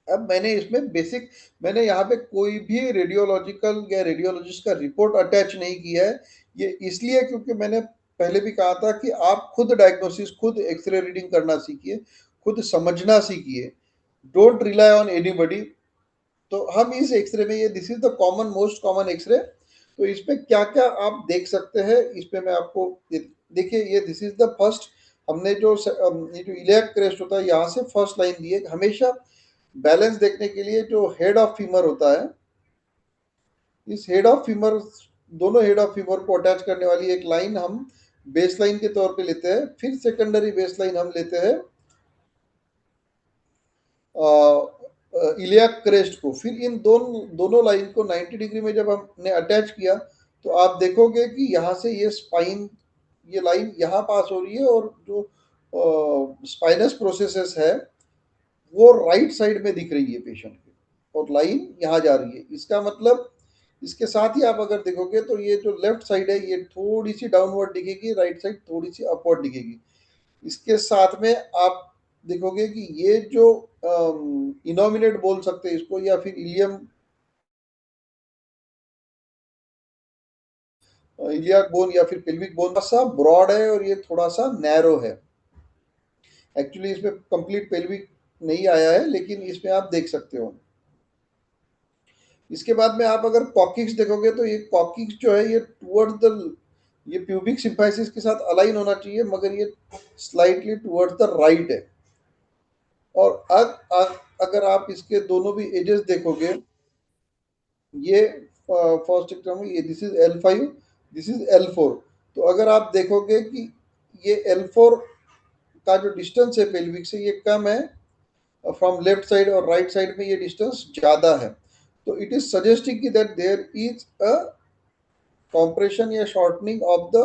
अब मैंने इसमें बेसिक, मैंने यहाँ पे कोई भी रेडियोलॉजिकल या रेडियोलॉजिस्ट का रिपोर्ट अटैच नहीं किया है। ये इसलिए क्योंकि मैंने पहले भी कहा था कि आप खुद डायग्नोसिस, खुद एक्सरे रीडिंग करना सीखिए, खुद समझना सीखिए, डोंट रिलाई ऑन एनीबॉडी। तो हम इस एक्सरे में, ये this is the common, most common x-ray. तो इसमें क्या क्या आप देख सकते हैं, इसमें मैं आपको देखिए, ये दिस इज द फर्स्ट। हमने जो ये जो इलियक क्रेस्ट होता है यहाँ से फर्स्ट लाइन दी है। हमेशा बैलेंस देखने के लिए जो हेड ऑफ फीमर होता है, इस हेड ऑफ फीमर, दोनों हेड ऑफ फीमर को अटैच करने वाली एक लाइन हम बेस लाइन के तौर पे लेते हैं। फिर सेकेंडरी बेस लाइन हम लेते हैं इलियक क्रेस्ट को। फिर इन दोनों लाइन को 90 डिग्री में जब हमने अटैच किया तो आप देखोगे कि यहाँ से ये स्पाइन, ये लाइन यहाँ पास हो रही है, और जो स्पाइनस प्रोसेसेस है वो राइट साइड में दिख रही है पेशेंट के, और लाइन यहाँ जा रही है। इसका मतलब, इसके साथ ही आप अगर देखोगे तो ये जो लेफ्ट साइड है ये थोड़ी सी डाउनवर्ड दिखेगी, राइट साइड थोड़ी सी अपवर्ड दिखेगी। इसके साथ में आप देखोगे कि ये जो इनोमिनेट बोल सकते हैं इसको, या फिर इलियम, इलियाक बोन या फिर पेल्विक बोन, सा ब्रॉड है और ये थोड़ा सा नैरो है। एक्चुअली इसमें कंप्लीट पेल्विक नहीं आया है, लेकिन इसमें आप देख सकते हो। इसके बाद में आप अगर कॉकिक्स देखोगे तो ये कॉकिक्स जो है ये टुवर्ड्स द, ये प्यूबिक सिम्फाइसिस के साथ अलाइन होना चाहिए, मगर ये स्लाइटली टुवर्ड्स द राइट है। और अगर आप इसके दोनों भी एजेस देखोगे, ये फर्स्ट एग्जाम, ये this is L5, this is L4। तो अगर आप देखोगे कि ये L4 का जो डिस्टेंस है पेल्विक से ये कम है फ्रॉम लेफ्ट साइड, और राइट साइड में ये डिस्टेंस ज़्यादा है। तो it is suggesting that there is a compression या shortening of the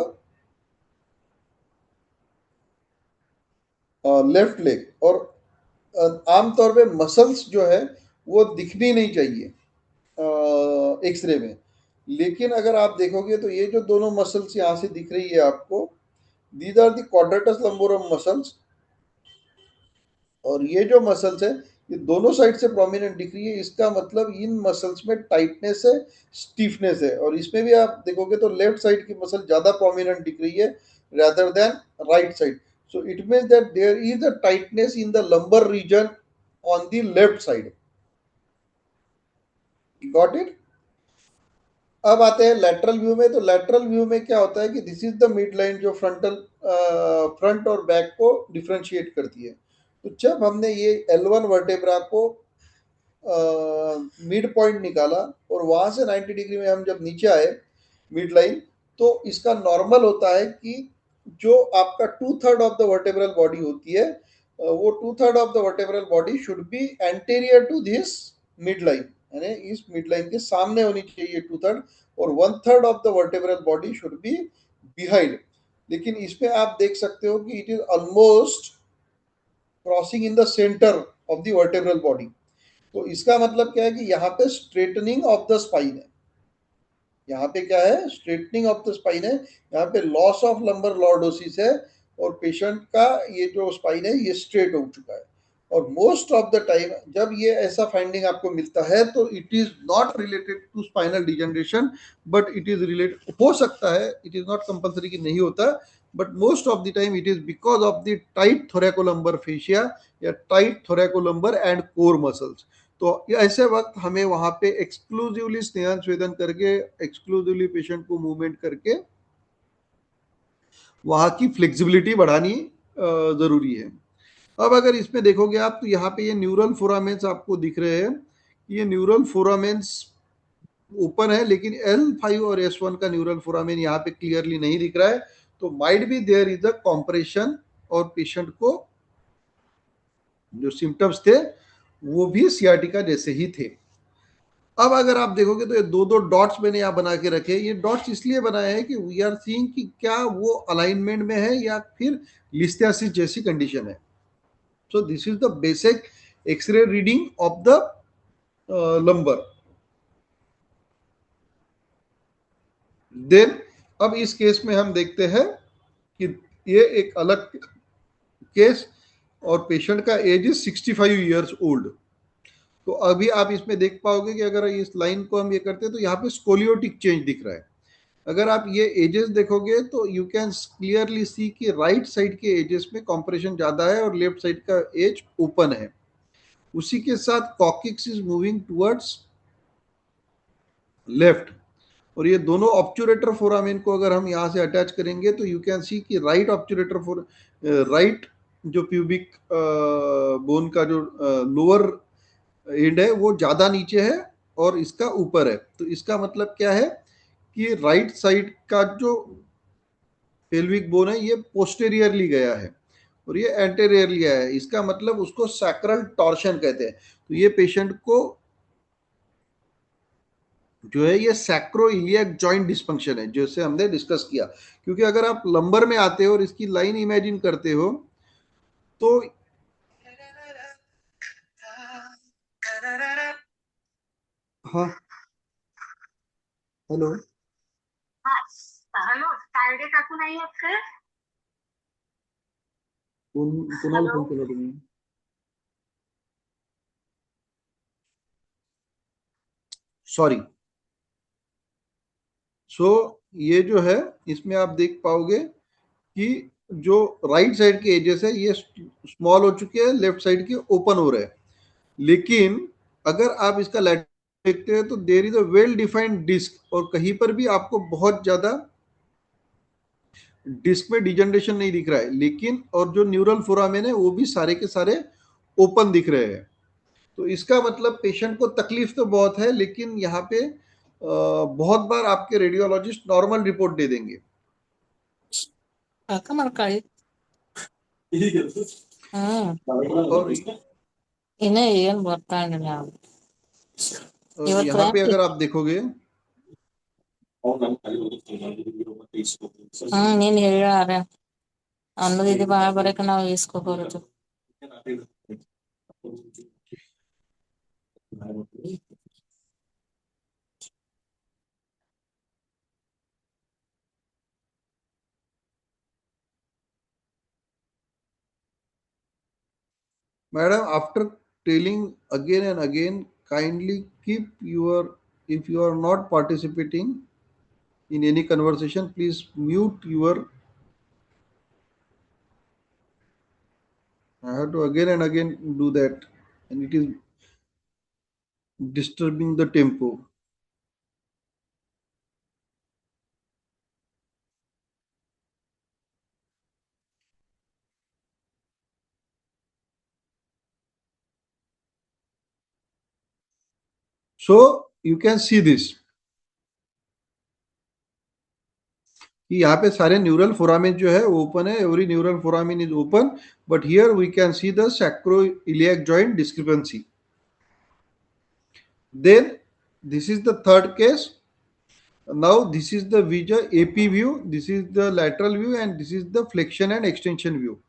left leg. और आमतौर पे मसल्स जो है वो दिखनी नहीं चाहिए एक्सरे में, लेकिन अगर आप देखोगे तो ये जो दोनों मसल्स यहाँ से दिख रही है आपको, these are the quadratus lumborum muscles. और ये जो मसल्स है ये दोनों साइड से प्रोमिनेंट दिख रही है। इसका मतलब इन मसल्स में टाइटनेस है, स्टिफनेस है। और इसमें भी आप देखोगे तो लेफ्ट साइड की मसल ज्यादा प्रोमिनेंट दिख रही है rather than right side. So it means that there is a tightness in the lumbar region on the left side. Got it? अब आते हैं लेटरल व्यू में। तो लेटरल व्यू में क्या होता है कि this is the mid line जो फ्रंट और बैक को डिफरेंशिएट करती है। तो जब हमने ये L1 वर्टेब्रा को मिड पॉइंट निकाला और वहां से 90 डिग्री में हम जब नीचे आए मिड लाइन, तो इसका नॉर्मल होता है कि जो आपका 2/3 ऑफ द वर्टेब्रल बॉडी होती है, वो 2/3 of the vertebral body should be anterior to this mid line, यानी इस मिड लाइन के सामने होनी चाहिए 2/3, और 1/3 of the vertebral body should be behind. लेकिन इसमें आप देख सकते हो कि it is almost crossing in the centre of the vertebral body. तो इसका मतलब क्या है कि यहाँ पे स्ट्रेटनिंग ऑफ द स्पाइन है। यहाँ पे क्या है? स्ट्रेटनिंग ऑफ द स्पाइन है। यहाँ पे लॉस ऑफ लंबर लॉर्डोसिस है और पेशेंट का ये जो स्पाइन है ये स्ट्रेट हो चुका है। और मोस्ट ऑफ द टाइम जब ये ऐसा फाइंडिंग आपको मिलता है तो it is not related to spinal degeneration, but it is related, हो सकता है, इट इज नॉट कंपल्सरी कि नहीं होता, but most of the time it is because of the tight thoracolumbar fascia या tight thoracolumbar and core muscles. तो ऐसे वक्त हमें वहां पे एक्सक्लूसिवली स्नेहन स्वेदन करके, एक्सक्लूसिवली पेशेंट को मूवमेंट करके वहां की फ्लेक्सिबिलिटी बढ़ानी जरूरी है। अब अगर इसमें देखोगे आप तो यहाँ पे ये न्यूरल फोरामेंस आपको दिख रहे हैं। ये न्यूरल फोरामेंस ओपन है, लेकिन L5 और S1 का न्यूरल फोरामेन यहाँ पे क्लियरली नहीं दिख रहा है। तो might be there is a compression और पेशेंट को जो सिम्टम्स थे वो भी सियाटिका जैसे ही थे। अब अगर आप देखोगे तो ये दो दो डॉट्स मैंने यहाँ बना के रखे। ये डॉट्स इसलिए बनाए हैं कि वी आर सीइंग कि क्या वो अलाइनमेंट में है या फिर लिस्थेसिस जैसी कंडीशन है। So this is the basic x-ray reading of the lumbar. Then अब इस केस में हम देखते हैं कि ये एक अलग केस और पेशेंट का एज इज 65 ईयर्स ओल्ड। तो अभी आप इसमें देख पाओगे कि अगर इस लाइन को हम ये करते हैं तो यहाँ पे स्कोलियोटिक चेंज दिख रहा है। अगर आप ये एजेस देखोगे तो यू कैन क्लियरली सी कि राइट साइड के एजेस में कॉम्प्रेशन ज्यादा है और लेफ्ट साइड का एज ओपन है। उसी के साथ coccyx is moving towards left. और ये दोनों ऑब्चुरेटर फोरामेन को अगर हम यहाँ से अटैच करेंगे तो यू कैन सी कि राइट ऑब्चुरेटर फोर राइट जो प्यूबिक बोन का जो लोअर एंड है वो ज्यादा नीचे है और इसका ऊपर है। तो इसका मतलब क्या है कि राइट साइड का जो पेल्विक बोन है ये पोस्टेरियरली गया है और ये एंटेरियरली गया है। इसका मतलब उसको सैक्रल टॉर्शन कहते हैं। तो ये पेशेंट को जो है ये सैक्रोइलियक जॉइंट डिस्फंक्शन है जैसे हमने डिस्कस किया। क्योंकि अगर आप लंबर में आते हो और इसकी लाइन इमेजिन करते हो तो हाँ, हेलो, हॅलो तायडे काकू नाही आहेत का? कोणाला हॅलो फोन केला तुम्ही? सॉरी। सो ये जो है इसमें आप देख पाओगे कि जो राइट साइड के एजेस है ये स्मॉल हो चुके हैं, लेफ्ट साइड के ओपन हो रहे हैं। लेकिन अगर आप इसका लैटर देखते हैं तो there is a well defined disc और कहीं पर भी आपको बहुत ज्यादा डिस्क में डिजनरेशन नहीं दिख रहा है। लेकिन और जो न्यूरल फोरामेन है वो भी सारे के सारे ओपन दिख रहे हैं। तो इसका मतलब पेशेंट को तकलीफ तो बहुत है, लेकिन यहाँ पे बहुत बार आपके रेडियोलॉजिस्ट नॉर्मल रिपोर्ट दे देंगे। काका मरकाळी और इन्हें ಏನ್ ಬರ್ತಾನೆ ನಾವು यहाँ पे ಇವತ್ತು अगर आप देखोगे ನೀನ್ ಹೇಳಾರ ಅನ್ನೋದು ಇದು ಬಾಳ ಬರಕ ನಾವು ಇಸ್ಕೋಬಾರದು। Madam, after telling again and again, kindly keep your, if you are not participating in any conversation, please mute your, I have to again and again do that, and it is disturbing the tempo. So you can see this कि यहाँ पे सारे neural foramen जो है open है, every neural foramen is open, but here we can see the sacroiliac joint discrepancy. Then this is the third case. Now this is the visual AP view, this is the lateral view, and this is the flexion and extension view.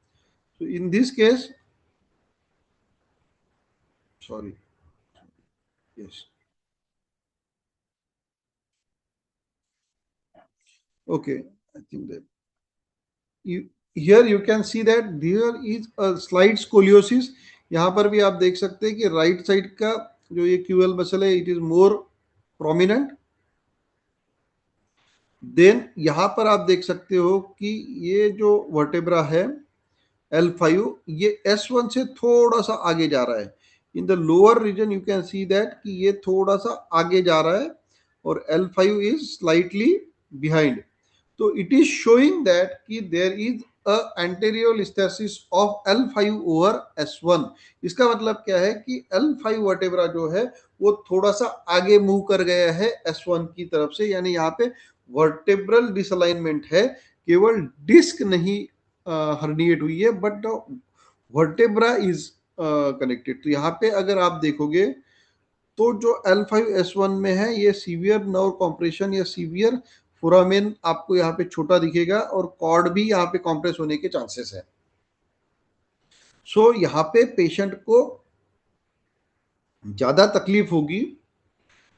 So in this case, sorry, yes, okay, I think that you, here you can see that there is a slight scoliosis. यहाँ पर भी आप देख सकते हैं कि right side का जो ये क्यूएल मसल है, it is more prominent. Then यहाँ पर आप देख सकते हो कि ये जो वर्टेब्रा है L5, ये S1 से थोड़ा सा आगे जा रहा है. In the lower region you can see that कि ये थोड़ा सा आगे जा रहा है और L5 इज स्लाइटली बिहाइंड. तो इट इज शोइंग दैट कि there is a anterior listhesis of L5 over S1. इसका मतलब क्या है कि L5 वर्टेब्रा जो है वो थोड़ा सा आगे मूव कर गया है S1 की तरफ से, यानी यहाँ पे वर्टेब्रल डिसअलाइनमेंट है, केवल डिस्क नहीं हर्निएट हुई है, बट वर्टेब्रा इज कनेक्टेड. तो यहाँ पे अगर आप देखोगे तो जो L5S1 में है ये सीवियर नर्व कॉम्प्रेशन या सीवियर फोरामेन आपको यहाँ पे छोटा दिखेगा और कॉर्ड भी यहाँ पे कॉम्प्रेस होने के चांसेस है. सो यहाँ पे पेशेंट को ज्यादा तकलीफ होगी,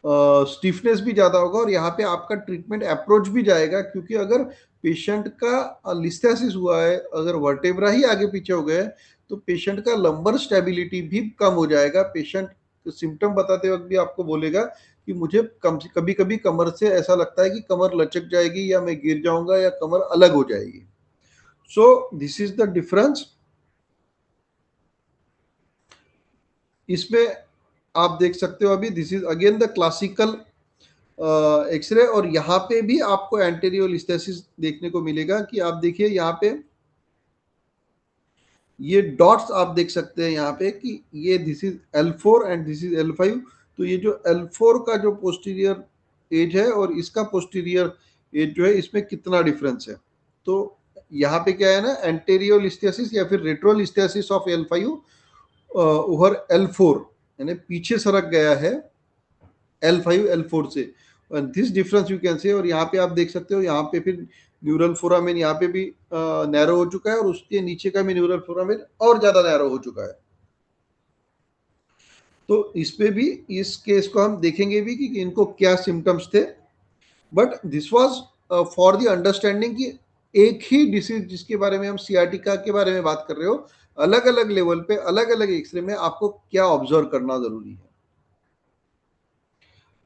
स्टिफनेस भी ज्यादा होगा और यहाँ पे आपका ट्रीटमेंट अप्रोच भी जाएगा, क्योंकि अगर पेशेंट का लिस्थेसिस हुआ है, अगर वर्टेब्रा ही आगे पीछे हो गए तो पेशेंट का लंबर स्टेबिलिटी भी कम हो जाएगा. पेशेंट सिम्टम बताते वक्त भी आपको बोलेगा कि मुझे कभी कभी कमर से ऐसा लगता है कि कमर लचक जाएगी या मैं गिर जाऊंगा या कमर अलग हो जाएगी. So this is the difference. इसमें आप देख सकते हो अभी this is again the classical x-ray, और यहाँ पे भी आपको एंटेरियर लिस्थेसिस देखने को मिलेगा कि आप देखिए यहाँ पे ये डॉट्स आप देख सकते हैं यहाँ पे कि ये this is L4 and this is L5. तो ये जो L4 का जो पोस्टीरियर एज है और इसका पोस्टीरियर एज जो है, इसमें कितना डिफरेंस है. तो यहाँ पे क्या है ना, एंटेरियर लिस्थेसिस या फिर retro लिस्थेसिस of L5 over L4, यानी पीछे सरक गया है L5 L4 से. This difference you can say. और यहाँ पे आप देख सकते हो, यहाँ पे फिर न्यूरल फोरामेन यहाँ पे भी नैरो हो चुका है और उसके नीचे का भी न्यूरल फोरामेन और ज्यादा नैरो हो चुका है. तो इस पे भी, इस केस को हम देखेंगे भी कि इनको क्या सिम्टम्स थे. But this was for the understanding कि एक ही डिसीज जिसके बारे में हम सियाटिका के बारे में बात कर रहे हो, अलग अलग लेवल पे अलग अलग एक्सरे में आपको क्या ऑब्जर्व करना जरूरी है.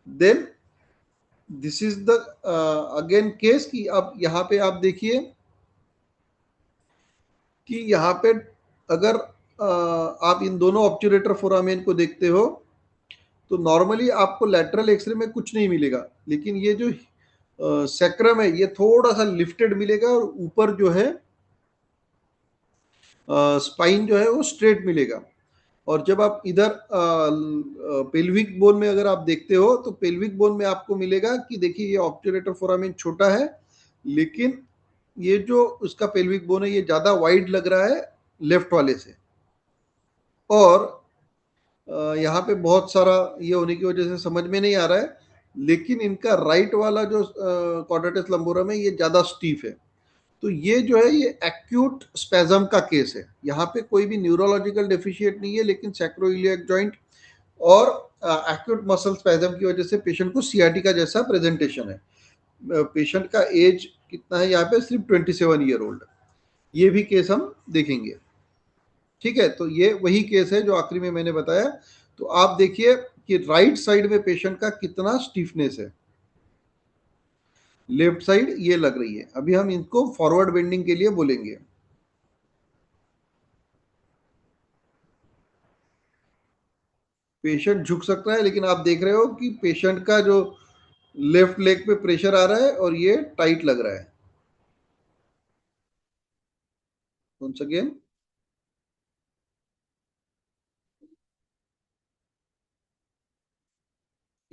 Then this is the again case कि अब यहाँ पे आप देखिए कि यहाँ पे अगर आप इन दोनों ऑब्चुरेटर फोरामेन को देखते हो तो नॉर्मली आपको लैटरल एक्सरे में कुछ नहीं मिलेगा, लेकिन ये जो सेक्रम है ये थोड़ा सा लिफ्टेड मिलेगा और ऊपर जो है स्पाइन जो है वो स्ट्रेट मिलेगा. और जब आप इधर पेल्विक बोन में अगर आप देखते हो तो पेल्विक बोन में आपको मिलेगा कि देखिए ये ऑब्चुरेटर फोरामेन छोटा है, लेकिन ये जो उसका पेल्विक बोन है ये ज्यादा वाइड लग रहा है लेफ्ट वाले से. और यहाँ पे बहुत सारा ये होने की वजह से समझ में नहीं आ रहा है, लेकिन इनका राइट वाला जो क्वाड्रेटस लंबोरम है ये ज्यादा स्टीफ है. तो ये जो है ये एक्यूट स्पेजम का केस है. यहाँ पे कोई भी न्यूरोलॉजिकल डेफिशिएट नहीं है, लेकिन सैक्रोइलियक जॉइंट और एक्यूट मसल स्पेजम की वजह से पेशेंट को सियाटिका जैसा प्रेजेंटेशन है. पेशेंट का एज कितना है यहाँ पे, सिर्फ 27 ईयर ओल्ड. ये भी केस हम देखेंगे. ठीक है, तो ये वही केस है जो आखिरी में मैंने बताया. तो आप देखिए कि राइट साइड में पेशेंट का कितना स्टीफनेस है, लेफ्ट साइड ये लग रही है. अभी हम इनको फॉरवर्ड बेंडिंग के लिए बोलेंगे. पेशेंट झुक सकता है, लेकिन आप देख रहे हो कि पेशेंट का जो लेफ्ट लेग पे प्रेशर आ रहा है और ये टाइट लग रहा है. once again,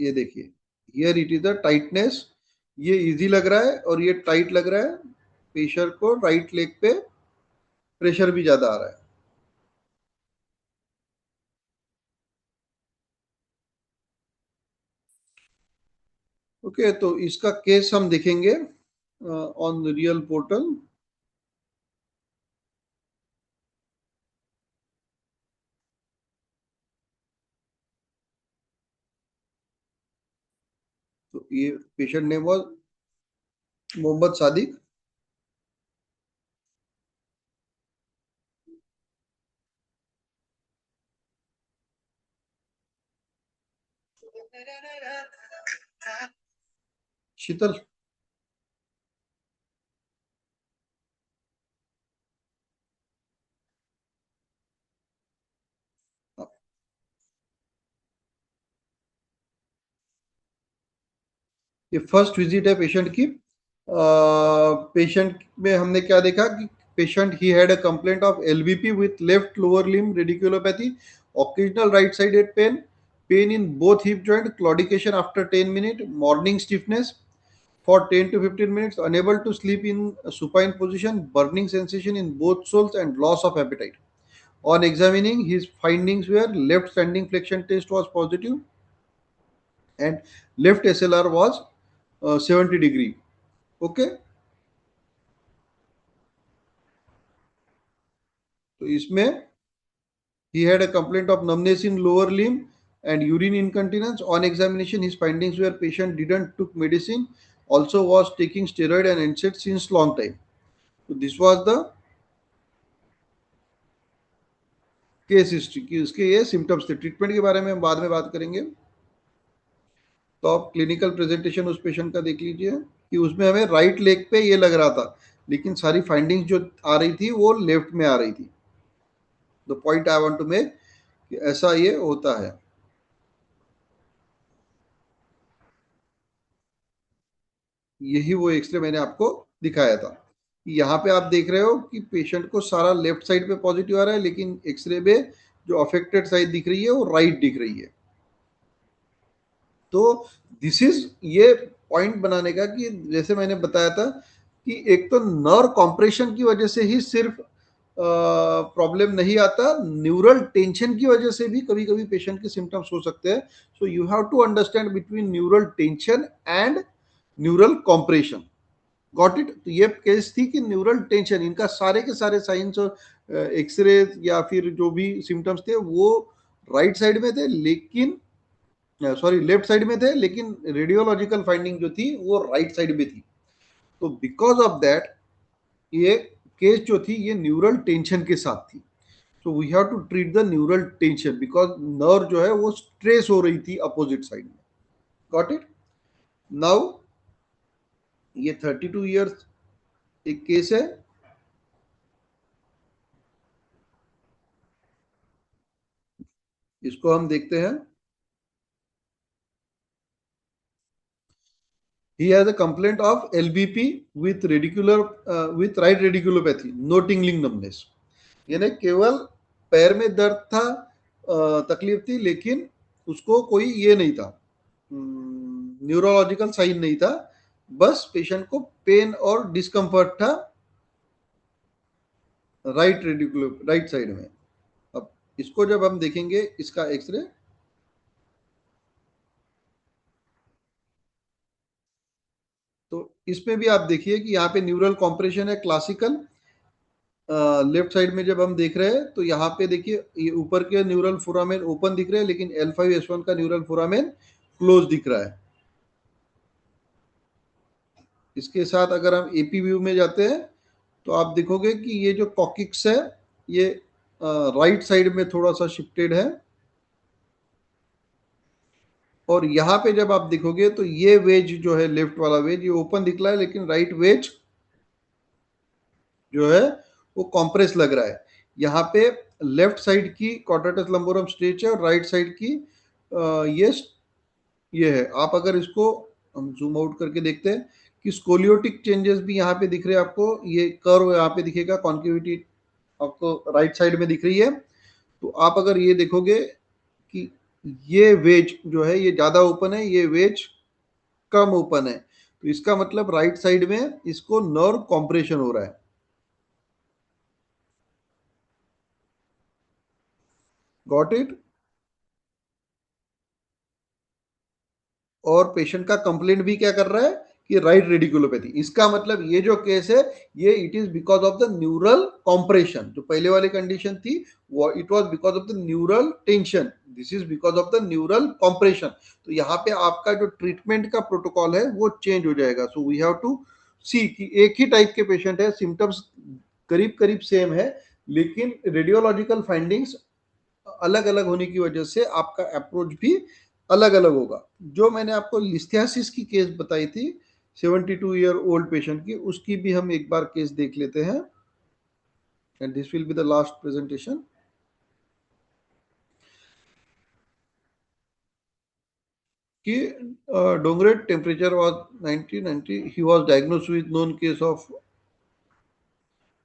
ये देखिए, here it is the tightness, ये इजी लग रहा है और ये टाइट लग रहा है। पेशेंट को राइट लेग पे प्रेशर भी ज्यादा आ रहा है। ओके, तो इसका केस हम देखेंगे ऑन रियल पोर्टल। तो ये patient name was Mohammad Sadiq. Sheetal, ये फर्स्ट विजिट है पेशेंट की। पेशेंट में हमने क्या देखा कि patient he had a complaint of LBP with left lower limb radiculopathy, occasional right sided pain, pain in both hip joint, claudication after 10 minutes, morning stiffness for 10 to 15 minutes, unable to sleep in supine position, burning sensation in both soles and loss of appetite. On examining, his findings were left standing flexion test was positive and left SLR was 70 degree. Okay, तो इसमें he had a complaint of numbness in lower limb and urine incontinence. On examination, his findings were patient didn't took medicine, also was taking steroid and NSAID since long time. So this was the case history की उसके ये symptoms थे। Treatment के बारे में हम बाद में बात करेंगे। तो आप क्लिनिकल प्रेजेंटेशन उस पेशेंट का देख लीजिए कि उसमें हमें राइट लेग पे ये लग रहा था, लेकिन सारी फाइंडिंग्स जो आ रही थी वो लेफ्ट में आ रही थी। The point I want to make कि ऐसा ये होता है। यही वो एक्सरे मैंने आपको दिखाया था। यहाँ पे आप देख रहे हो कि पेशेंट को सारा लेफ्ट साइड पे पॉजिटिव आ रहा है, लेकिन एक्सरे में जो अफेक्टेड साइड दिख रही है वो राइट दिख रही है। तो दिस इज ये पॉइंट बनाने का कि जैसे मैंने बताया था कि एक तो नर्व कॉम्प्रेशन की वजह से ही सिर्फ प्रॉब्लम नहीं आता, न्यूरल टेंशन की वजह से भी कभी कभी पेशेंट के सिम्टम्स हो सकते हैं। So you have to understand between neural tension and neural compression. Got it. तो ये केस थी कि न्यूरल टेंशन, इनका सारे के सारे साइंस और एक्सरे या फिर जो भी सिम्टम्स थे वो राइट साइड में थे, लेकिन सॉरी लेफ्ट साइड में थे, लेकिन रेडियोलॉजिकल फाइंडिंग जो थी वो राइट साइड में थी। तो बिकॉज ऑफ दैट ये केस जो थी ये न्यूरल टेंशन के साथ थी। So we have to treat the neural tension because nerve जो है वो स्ट्रेस हो रही थी अपोजिट साइड में। Got it. नाउ ये 32 ईयर्स एक केस है। इसको हम देखते हैं। He has a complaint of LBP with with right radiculopathy, no tingling numbness. यानी केवल पैर में दर्द था, तकलीफ थी, लेकिन उसको कोई ये नहीं था, न्यूरोलॉजिकल साइन नहीं था, बस पेशेंट को पेन और डिस्कम्फर्ट था राइट साइड में। अब इसको जब हम देखेंगे इसका एक्सरे, तो इसमें भी आप देखिए कि यहाँ पे न्यूरल कॉम्प्रेशन है क्लासिकल। लेफ्ट साइड में जब हम देख रहे हैं तो यहाँ पे देखिए ये ऊपर के न्यूरल फोरामेन ओपन दिख रहे हैं, लेकिन L5S1 का न्यूरल फोरामेन क्लोज दिख रहा है। इसके साथ अगर हम एपी व्यू में जाते हैं तो आप देखोगे कि ये जो कॉकिक्स है ये राइट साइड में थोड़ा सा शिफ्टेड है, और यहाँ पे जब आप देखोगे तो ये वेज जो है लेफ्ट वाला वेज ये ओपन दिख रहा है, लेकिन राइट वेज जो है वो कॉम्प्रेस लग रहा है। यहाँ पे लेफ्ट साइड की क्वाड्रेटस लंबोरम स्ट्रेच है और राइट साइड की ये है। आप अगर इसको हम जूम आउट करके देखते हैं कि स्कोलियोटिक चेंजेस भी यहाँ पे दिख रहे हैं आपको, ये कर्व यहाँ पे दिखेगा, कॉन्केविटी आपको राइट साइड में दिख रही है। तो आप अगर ये देखोगे कि ये वेज जो है ये ज्यादा ओपन है, ये वेज कम ओपन है, तो इसका मतलब राइट साइड में इसको नर्व कॉम्प्रेशन हो रहा है। Got it? और पेशेंट का कंप्लेंट भी क्या कर रहा है कि राइट रेडिकुलोपैथी। इसका मतलब ये जो केस है ये it is because of the neural compression. जो पहले वाली कंडीशन थी वो it was because of the neural tension, this is because of the neural compression. तो यहाँ पे आपका जो ट्रीटमेंट का प्रोटोकॉल है वो चेंज हो जाएगा। सो वी हैव टू सी कि एक ही टाइप के पेशेंट है, सिम्टम्स करीब करीब सेम है, लेकिन रेडियोलॉजिकल फाइंडिंग्स अलग अलग होने की वजह से आपका अप्रोच भी अलग अलग होगा। जो मैंने आपको लिस्थियासिस की केस बताई थी 72 ईयर ओल्ड पेशेंट की, उसकी भी हम एक बार केस देख लेते हैं, and this will be the last presentation. कि Dongre temperature was 90 he was diagnosed with known case of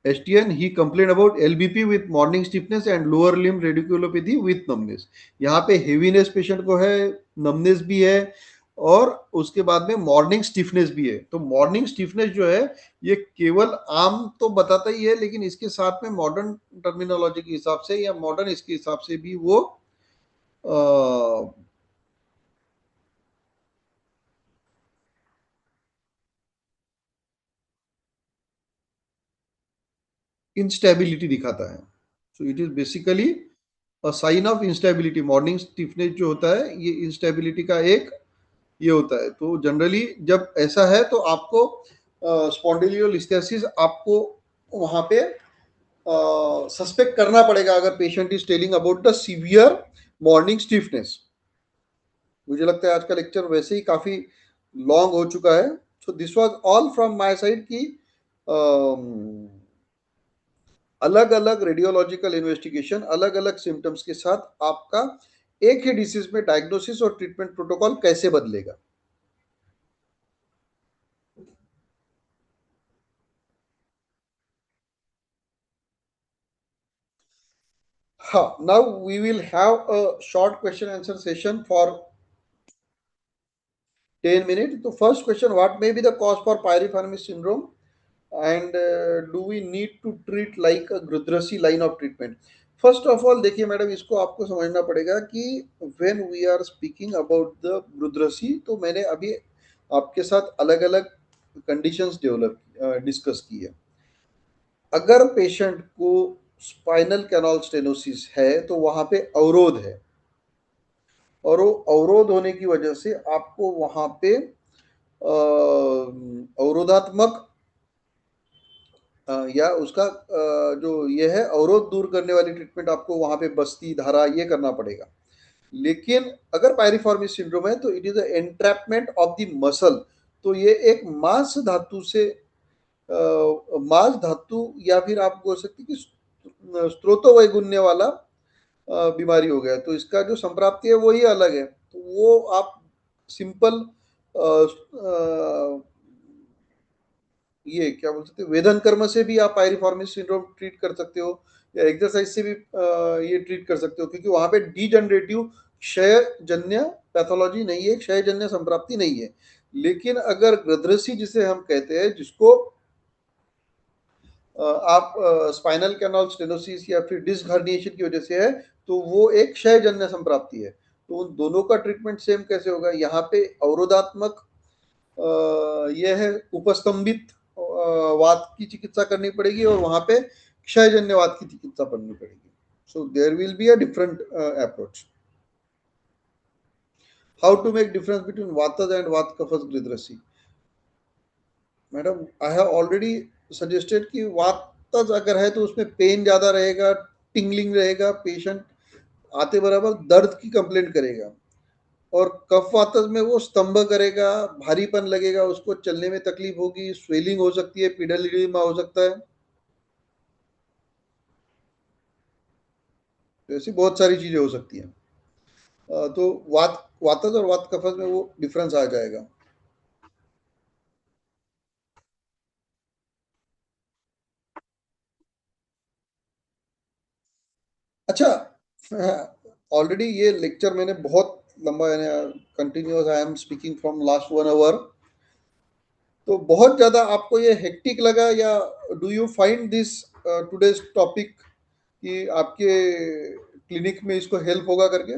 STN. He complained about LBP with morning stiffness and lower limb radiculopathy with numbness. यहाँ पे heaviness patient को है, numbness भी है, और उसके बाद में मॉर्निंग स्टिफनेस भी है। तो मॉर्निंग स्टिफनेस जो है ये केवल आम तो बताता ही है, लेकिन इसके साथ में मॉडर्न टर्मिनोलॉजी के हिसाब से या मॉडर्न इसके हिसाब से भी वो इंस्टेबिलिटी दिखाता है। So it is basically a sign of instability. Morning stiffness जो होता है ये इंस्टेबिलिटी का एक ये होता है। तो जनरली जब ऐसा है तो आपको स्पॉन्डिलोलिस्थेसिस आपको वहां पे सस्पेक्ट करना पड़ेगा अगर patient is telling about the severe morning stiffness. मुझे लगता है आज का लेक्चर वैसे ही काफी लॉन्ग हो चुका है। So this was all from my side की अलग अलग रेडियोलॉजिकल इन्वेस्टिगेशन अलग अलग सिम्टम्स के साथ आपका एक ही डिसीज में डायग्नोसिस और ट्रीटमेंट प्रोटोकॉल कैसे बदलेगा। Now we will have a short question answer session for 10 minutes. So first question, what may be the cause for piriformis syndrome, and do we need to treat like a Grudrasi line of treatment? First of all देखिए madam, इसको आपको समझना पड़ेगा कि when we are speaking about the रुद्रसी, तो मैंने अभी आपके साथ अलग अलग कंडीशंस डेवलप डिस्कस की है। अगर पेशेंट को स्पाइनल कैनाल स्टेनोसिस है तो वहां पे अवरोध है, और वो अवरोध होने की वजह से आपको वहां पे अवरोधात्मक या उसका जो ये है अवरोध दूर करने वाली ट्रीटमेंट आपको वहां पे बस्ती धारा ये करना पड़ेगा। लेकिन अगर पायरिफॉर्मिस सिंड्रोम है तो it is entrapment of the muscle. तो ये एक मांस धातु से मांस धातु या फिर आप बोल सकते कि स्त्रोतोवैगुण्य वाला बीमारी हो गया। तो इसका जो संप्राप्ति है वही अलग है। तो वो आप सिंपल ये क्या बोल सकते हैं वेदन कर्म से भी आप पायरिफॉर्मिस सिंड्रोम ट्रीट कर सकते हो, या एक्सरसाइज से भी ये ट्रीट कर सकते हो, क्योंकि वहां पे डीजनरेटिव क्षय जन्य पैथोलॉजी नहीं है, क्षय जन्य संप्राप्ति नहीं है। लेकिन अगर ग्रद्रसी जिसे हम कहते हैं, जिसको आप स्पाइनल कैनाल स्टेनोसिस या फिर डिस्क हर्निएशन की वजह से है, तो वो एक क्षय जन्य संप्राप्ति है। तो उन दोनों का ट्रीटमेंट सेम कैसे होगा? यहाँ पे अवरोधात्मक यह है उपस्तंभित वात की चिकित्सा करनी पड़ेगी, और वहां पे क्षयजन्य वात की चिकित्सा करनी पड़ेगी। So there will be a different approach. How to make difference between वातज एंड वात कफस गृद्रसी? Madam I have already suggested कि वातज अगर है तो उसमें पेन ज्यादा रहेगा, टिंगलिंग रहेगा, पेशेंट आते बराबर दर्द की कंप्लेंट करेगा, और कफ वातज में वो स्तंभ करेगा, भारीपन लगेगा, उसको चलने में तकलीफ होगी, स्वेलिंग हो सकती है, पीडलिडिमा हो सकता है। तो ऐसी बहुत सारी चीजें हो सकती हैं। तो वातज और वात कफज में वो डिफरेंस आ जाएगा। अच्छा, ऑलरेडी ये लेक्चर मैंने बहुत लंबा continuous I am speaking from last 1 hour, तो बहुत ज़्यादा आपको ये हेक्टिक लगा, या do you find this today's topic कि आपके क्लिनिक में इसको हेल्प होगा करके?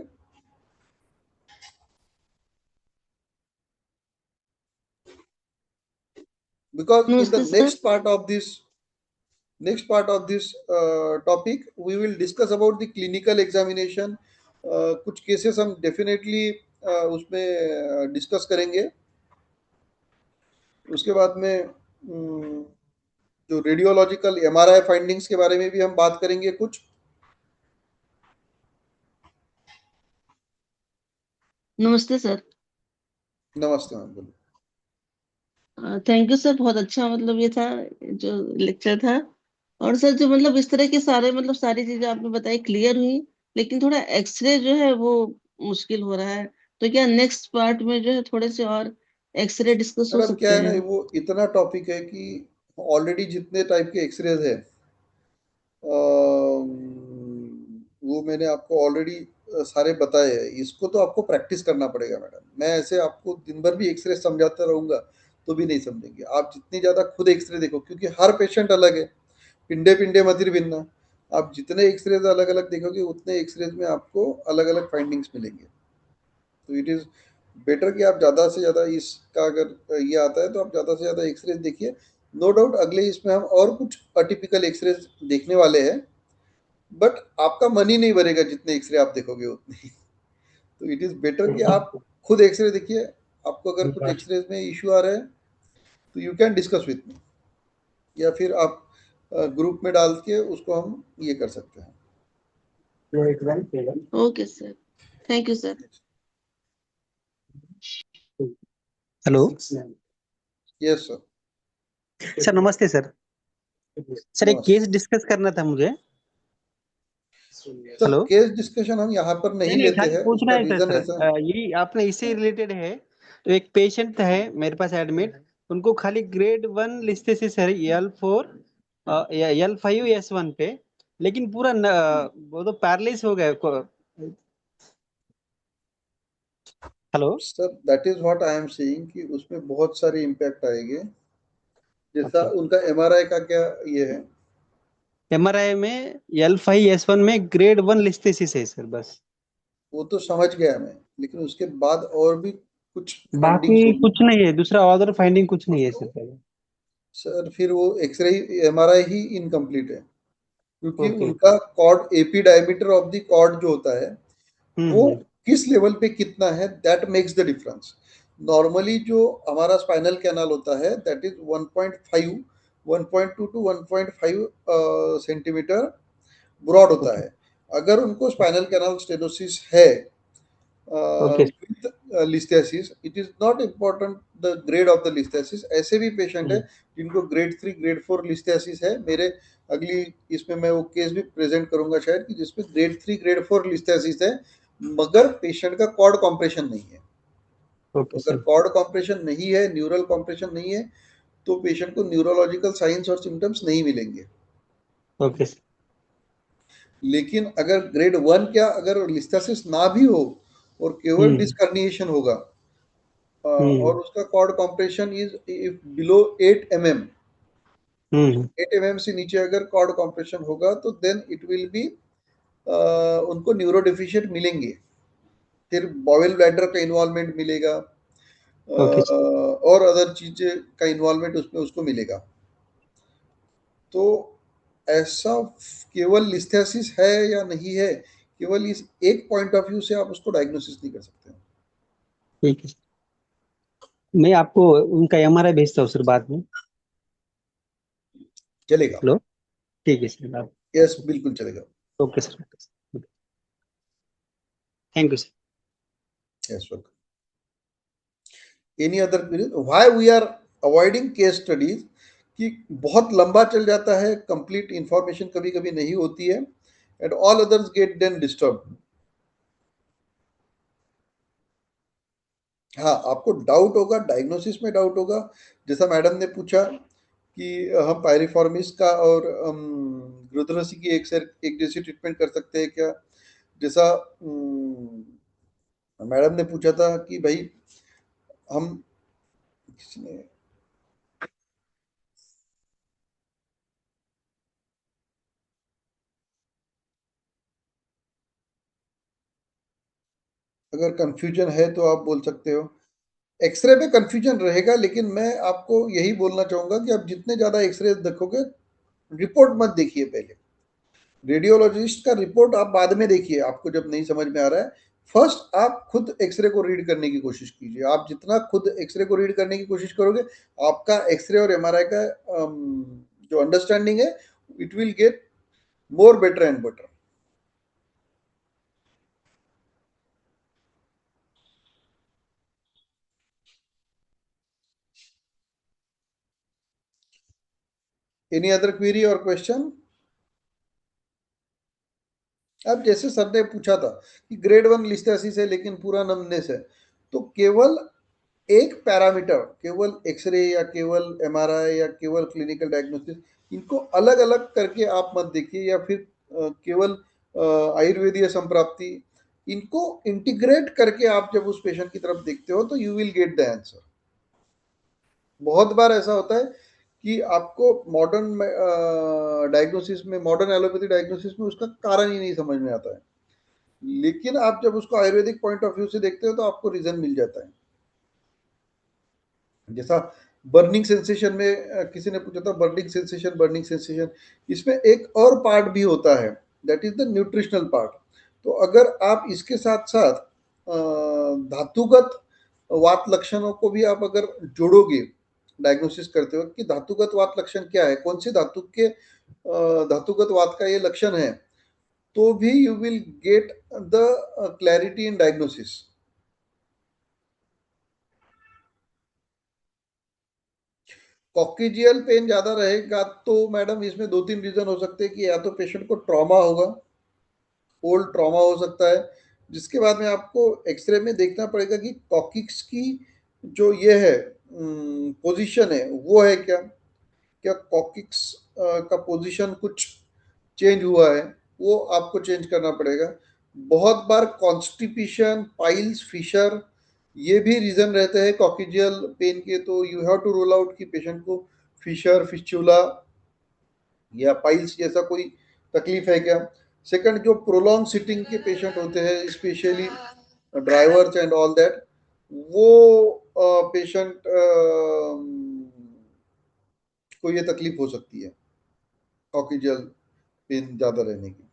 Because in the नमस्ते sir. next part of this topic we will discuss about the clinical examination. कुछ केसेस हम डेफिनेटली उसमें डिस्कस करेंगे। उसके बाद में जो रेडियोलॉजिकल एमआरआई फाइंडिंग्स के बारे में भी हम बात करेंगे कुछ। नमस्ते सर। नमस्ते मैम, बोलिए। थैंक यू सर, बहुत अच्छा मतलब ये था जो लेक्चर था। और सर जो मतलब इस तरह के सारे मतलब सारी चीजें आपने बताई क्लियर हुई, लेकिन थोड़ा एक्सरे जो है वो मुश्किल हो रहा है। तो क्या नेक्स्ट पार्ट में जो है थोड़े से और एक्सरे डिस्कस हो मैडम क्या सकते है ना, हैं? वो इतना टॉपिक है कि ऑलरेडी जितने टाइप के एक्सरेज है वो मैंने आपको ऑलरेडी सारे बताए हैं। इसको तो आपको प्रैक्टिस करना पड़ेगा मैडम। मैं ऐसे आपको दिन भर भी एक्सरे समझाता रहूंगा तो भी नहीं समझेंगे। आप जितनी ज़्यादा खुद एक्सरे देखो, क्योंकि हर पेशेंट अलग है, पिंडे पिंडे मतिर भिन्ना। आप जितने एक्सरेज अलग अलग देखोगे उतने एक्सरेज में आपको अलग अलग फाइंडिंग्स मिलेंगे। तो इट इज़ बेटर कि आप ज़्यादा से ज़्यादा इसका, अगर ये आता है तो आप ज़्यादा से ज़्यादा एक्सरेज देखिए। नो डाउट अगले इसमें हम और कुछ अटिपिकल एक्सरेज देखने वाले हैं, बट आपका मन ही नहीं भरेगा जितने एक्सरे आप देखोगे उतने। तो इट इज़ बेटर कि आप खुद एक्सरे देखिए। आपको अगर कुछ एक्सरे में इश्यू आ रहा है तो you can discuss with me, या फिर आप ग्रुप में डाल के उसको हम ये कर सकते हैं। Okay sir, thank you sir. Hello yes sir. Sir, नमस्ते सर। सर, एक नमस्ते केस डिस्कस करना था मुझे। सर। हेलो। केस डिस्कशन हम यहाँ पर नहीं नहीं, लेते खाली हैं, पूछना उसका है था रीजन सर। ऐसा। ये आपने इससे रिलेटेड है। तो एक पेशेंट है मेरे पास एडमिट, उनको खाली ग्रेड 1 लिस्थेसिस है, L4 L5 S1 पे, लेकिन पूरा वो तो पैरालिस हो गए। Hello. Sir that is what I am saying कि उसमें बहुत सारे इम्पैक्ट आएंगे। जैसा अच्छा, उनका एमआरआई का क्या ये है? MRI में L5 S1 में ग्रेड 1 लिस्थेसिस है सर, बस। वो तो समझ गया मैं, लेकिन उसके बाद और भी कुछ फाइंडिंग्स बाकी होगी। कुछ नहीं है, दूसरा अदर फाइंडिंग कुछ नहीं है सर। सर फिर वो एक्सरे एमआरआई ही इनकम्प्लीट है, क्योंकि ओके। उनका cord AP diameter of the cord जो होता है वो हम्म। किस लेवल पे कितना है, that makes the difference. Normally जो हमारा स्पाइनल कैनाल होता है that is 1.5 1.2 to 1.5 centimetre broad होता ओके। है। अगर उनको स्पाइनल कैनाल स्टेनोसिस है okay. With listhesis, it is not important the grade of the listhesis. ऐसे भी पेशेंट है हम्म। जिनको ग्रेड 3 ग्रेड 4 लिस्थेसिस है। मेरे अगली इसमें मैं वो केस भी प्रेजेंट करूंगा शायद, कि जिसमें ग्रेड 3 ग्रेड 4 लिस्थेसिस है मगर पेशेंट का कॉर्ड कॉम्प्रेशन नहीं है। ओके तो अगर सर। कॉर्ड कॉम्प्रेशन नहीं है, न्यूरल कॉम्प्रेशन नहीं है, तो पेशेंट को न्यूरोलॉजिकल साइंस और सिम्टम्स नहीं मिलेंगे। Okay sir. लेकिन अगर ग्रेड 1 क्या, अगर लिस्थेसिस ना भी हो और केवल हम्म। डिस्कर्निएशन होगा और हम्म। उसका cord compression is below 8 mm, हम्म। 8 mm से नीचे अगर कॉर्ड कॉम्प्रेशन होगा तो देन इट विल बी उनको न्यूरो डिफिशिएंट मिलेंगे। फिर बॉवेल ब्लैडर का इन्वॉल्वमेंट मिलेगा ओके सर। और अदर चीजें का इन्वॉल्वमेंट उसमें उसको मिलेगा। तो ऐसा केवल लिस्थेसिस है या नहीं है, केवल इस एक पॉइंट ऑफ व्यू से आप उसको डायग्नोसिस नहीं कर सकते। ठीक है सर। मैं आपको उनका MRI भेजता हूँ सर बाद में। चलेगा। हेलो। ठीक है सर, आप। यस बिल्कुल चलेगा। Okay sir. Thank you sir. Yes welcome. Any other query? Why we are avoiding case studies कि बहुत लंबा चल जाता है, कंप्लीट इंफॉर्मेशन कभी कभी नहीं होती है, and all others get then disturb. हाँ, आपको डाउट होगा, डायग्नोसिस में डाउट होगा। जैसा मैडम ने पूछा कि हम पायरिफॉर्मिस का और ग्लूटाथेरासी की एक जैसी ट्रीटमेंट कर सकते हैं क्या? जैसा मैडम ने पूछा था कि भाई हम किसने अगर कंफ्यूजन है तो आप बोल सकते हो। एक्सरे में कंफ्यूजन रहेगा, लेकिन मैं आपको यही बोलना चाहूंगा कि आप जितने ज्यादा एक्सरे देखोगे, रिपोर्ट मत देखिए पहले। रेडियोलॉजिस्ट का रिपोर्ट आप बाद में देखिए, आपको जब नहीं समझ में आ रहा है। फर्स्ट आप खुद एक्सरे को रीड करने की कोशिश कीजिए। आप जितना खुद एक्सरे को रीड करने की कोशिश करोगे, आपका एक्सरे और एमआरआई का जो अंडरस्टैंडिंग है, it will get more better and better. Any other query और क्वेश्चन? अब जैसे सर ने पूछा था कि ग्रेड 1 लिस्थेसिस है लेकिन पूरा नमनेस है, तो केवल एक पैरामीटर, केवल एक्सरे या केवल एमआरआई या केवल क्लिनिकल डायग्नोस्टिस, इनको अलग अलग करके आप मत देखिए, या फिर केवल आयुर्वेदीय संप्राप्ति, इनको इंटीग्रेट करके आप जब उस पेशेंट की तरफ देखते हो तो you will get the answer. बहुत बार ऐसा होता है कि आपको मॉडर्न डायग्नोसिस में, मॉडर्न एलोपैथी डायग्नोसिस में उसका कारण ही नहीं समझ में आता है, लेकिन आप जब उसको आयुर्वेदिक पॉइंट ऑफ व्यू से देखते हो तो आपको रीजन मिल जाता है। जैसा बर्निंग सेंसेशन में किसी ने पूछा था, बर्निंग सेंसेशन, बर्निंग सेंसेशन, इसमें एक और पार्ट भी होता है, that is the nutritional part. तो अगर आप इसके साथ साथ धातुगत वात लक्षणों को भी आप अगर जोड़ोगे डायग्नोसिस करते हो कि धातुगत वात लक्षण क्या है, कौन सी धातु के धातुगत वात का ये लक्षण है, तो भी you will get the clarity in diagnosis. Coccygeal pain ज्यादा रहेगा तो मैडम इसमें दो तीन रीजन हो सकते हैं कि या तो पेशेंट को ट्रॉमा होगा, ओल्ड ट्रॉमा हो सकता है, जिसके बाद में आपको एक्सरे में देखना पड़ेगा कि कॉकिक्स की जो ये है पोजीशन है वो है क्या, क्या कॉकिक्स का पोजीशन कुछ चेंज हुआ है, वो आपको चेंज करना पड़ेगा। बहुत बार कॉन्स्टिपेशन, पाइल्स, फिशर, ये भी रीजन रहते हैं कॉक्सिजियल पेन के, तो you have to roll out कि पेशेंट को फिशर, फिस्चुला या पाइल्स जैसा कोई तकलीफ है क्या। सेकंड, जो प्रोलॉन्ग सिटिंग के पेशेंट होते हैं, specially drivers and all that, वो पेशेंट को ये तकलीफ हो सकती है कॉक्सिजियल पेन ज्यादा रहने की।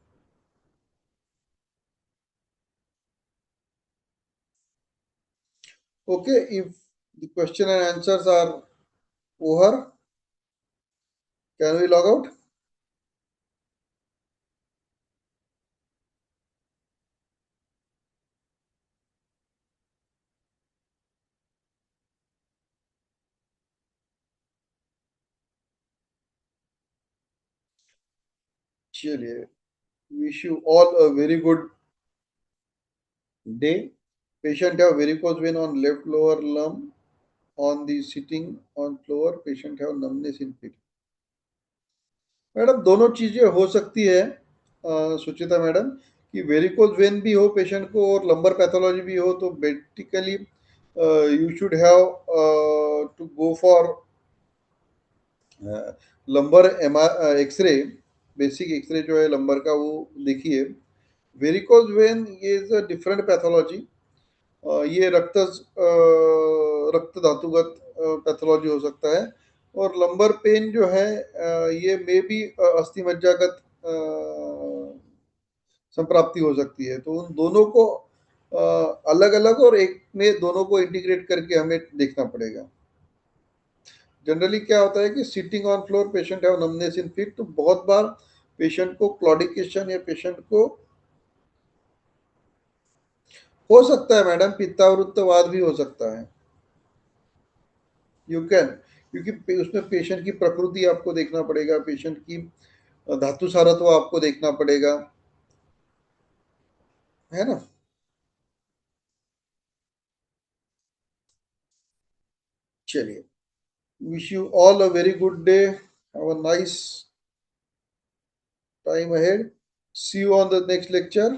Okay, if the question and answers are over, can we log out? चलिए, wish you all a very good day. Patient have varicose vein on left lower limb, on the sitting on floor. Patient have numbness in feet. Madam दोनों चीजें हो सकती है सुचिता madam, कि varicose vein भी हो patient को और लंबर पैथोलॉजी भी हो, तो basically you should have to go for lumbar x-ray, basic x-ray जो है लंबर का वो देखिए। वेरिकोज वेन ये इज अ डिफरेंट पैथोलॉजी, ये रक्त धातुगत पैथोलॉजी हो सकता है, और लंबर पेन जो है ये मे भी अस्थि मज्जागत संप्राप्ति हो सकती है। तो उन दोनों को अलग अलग और एक में दोनों को इंटीग्रेट करके हमें देखना पड़ेगा। जनरली क्या होता है कि sitting on floor patient have numbness in feet, तो बहुत बार पेशेंट को क्लॉडिकेशन या पेशेंट को हो सकता है मैडम पित्तावृत्तवाद भी हो सकता है, यू कैन, क्योंकि उसमें पेशेंट की प्रकृति आपको देखना पड़ेगा, पेशेंट की धातु सारत्व आपको देखना पड़ेगा, है ना। चलिए, wish you all a very good day, have a nice time ahead. See you on the next lecture.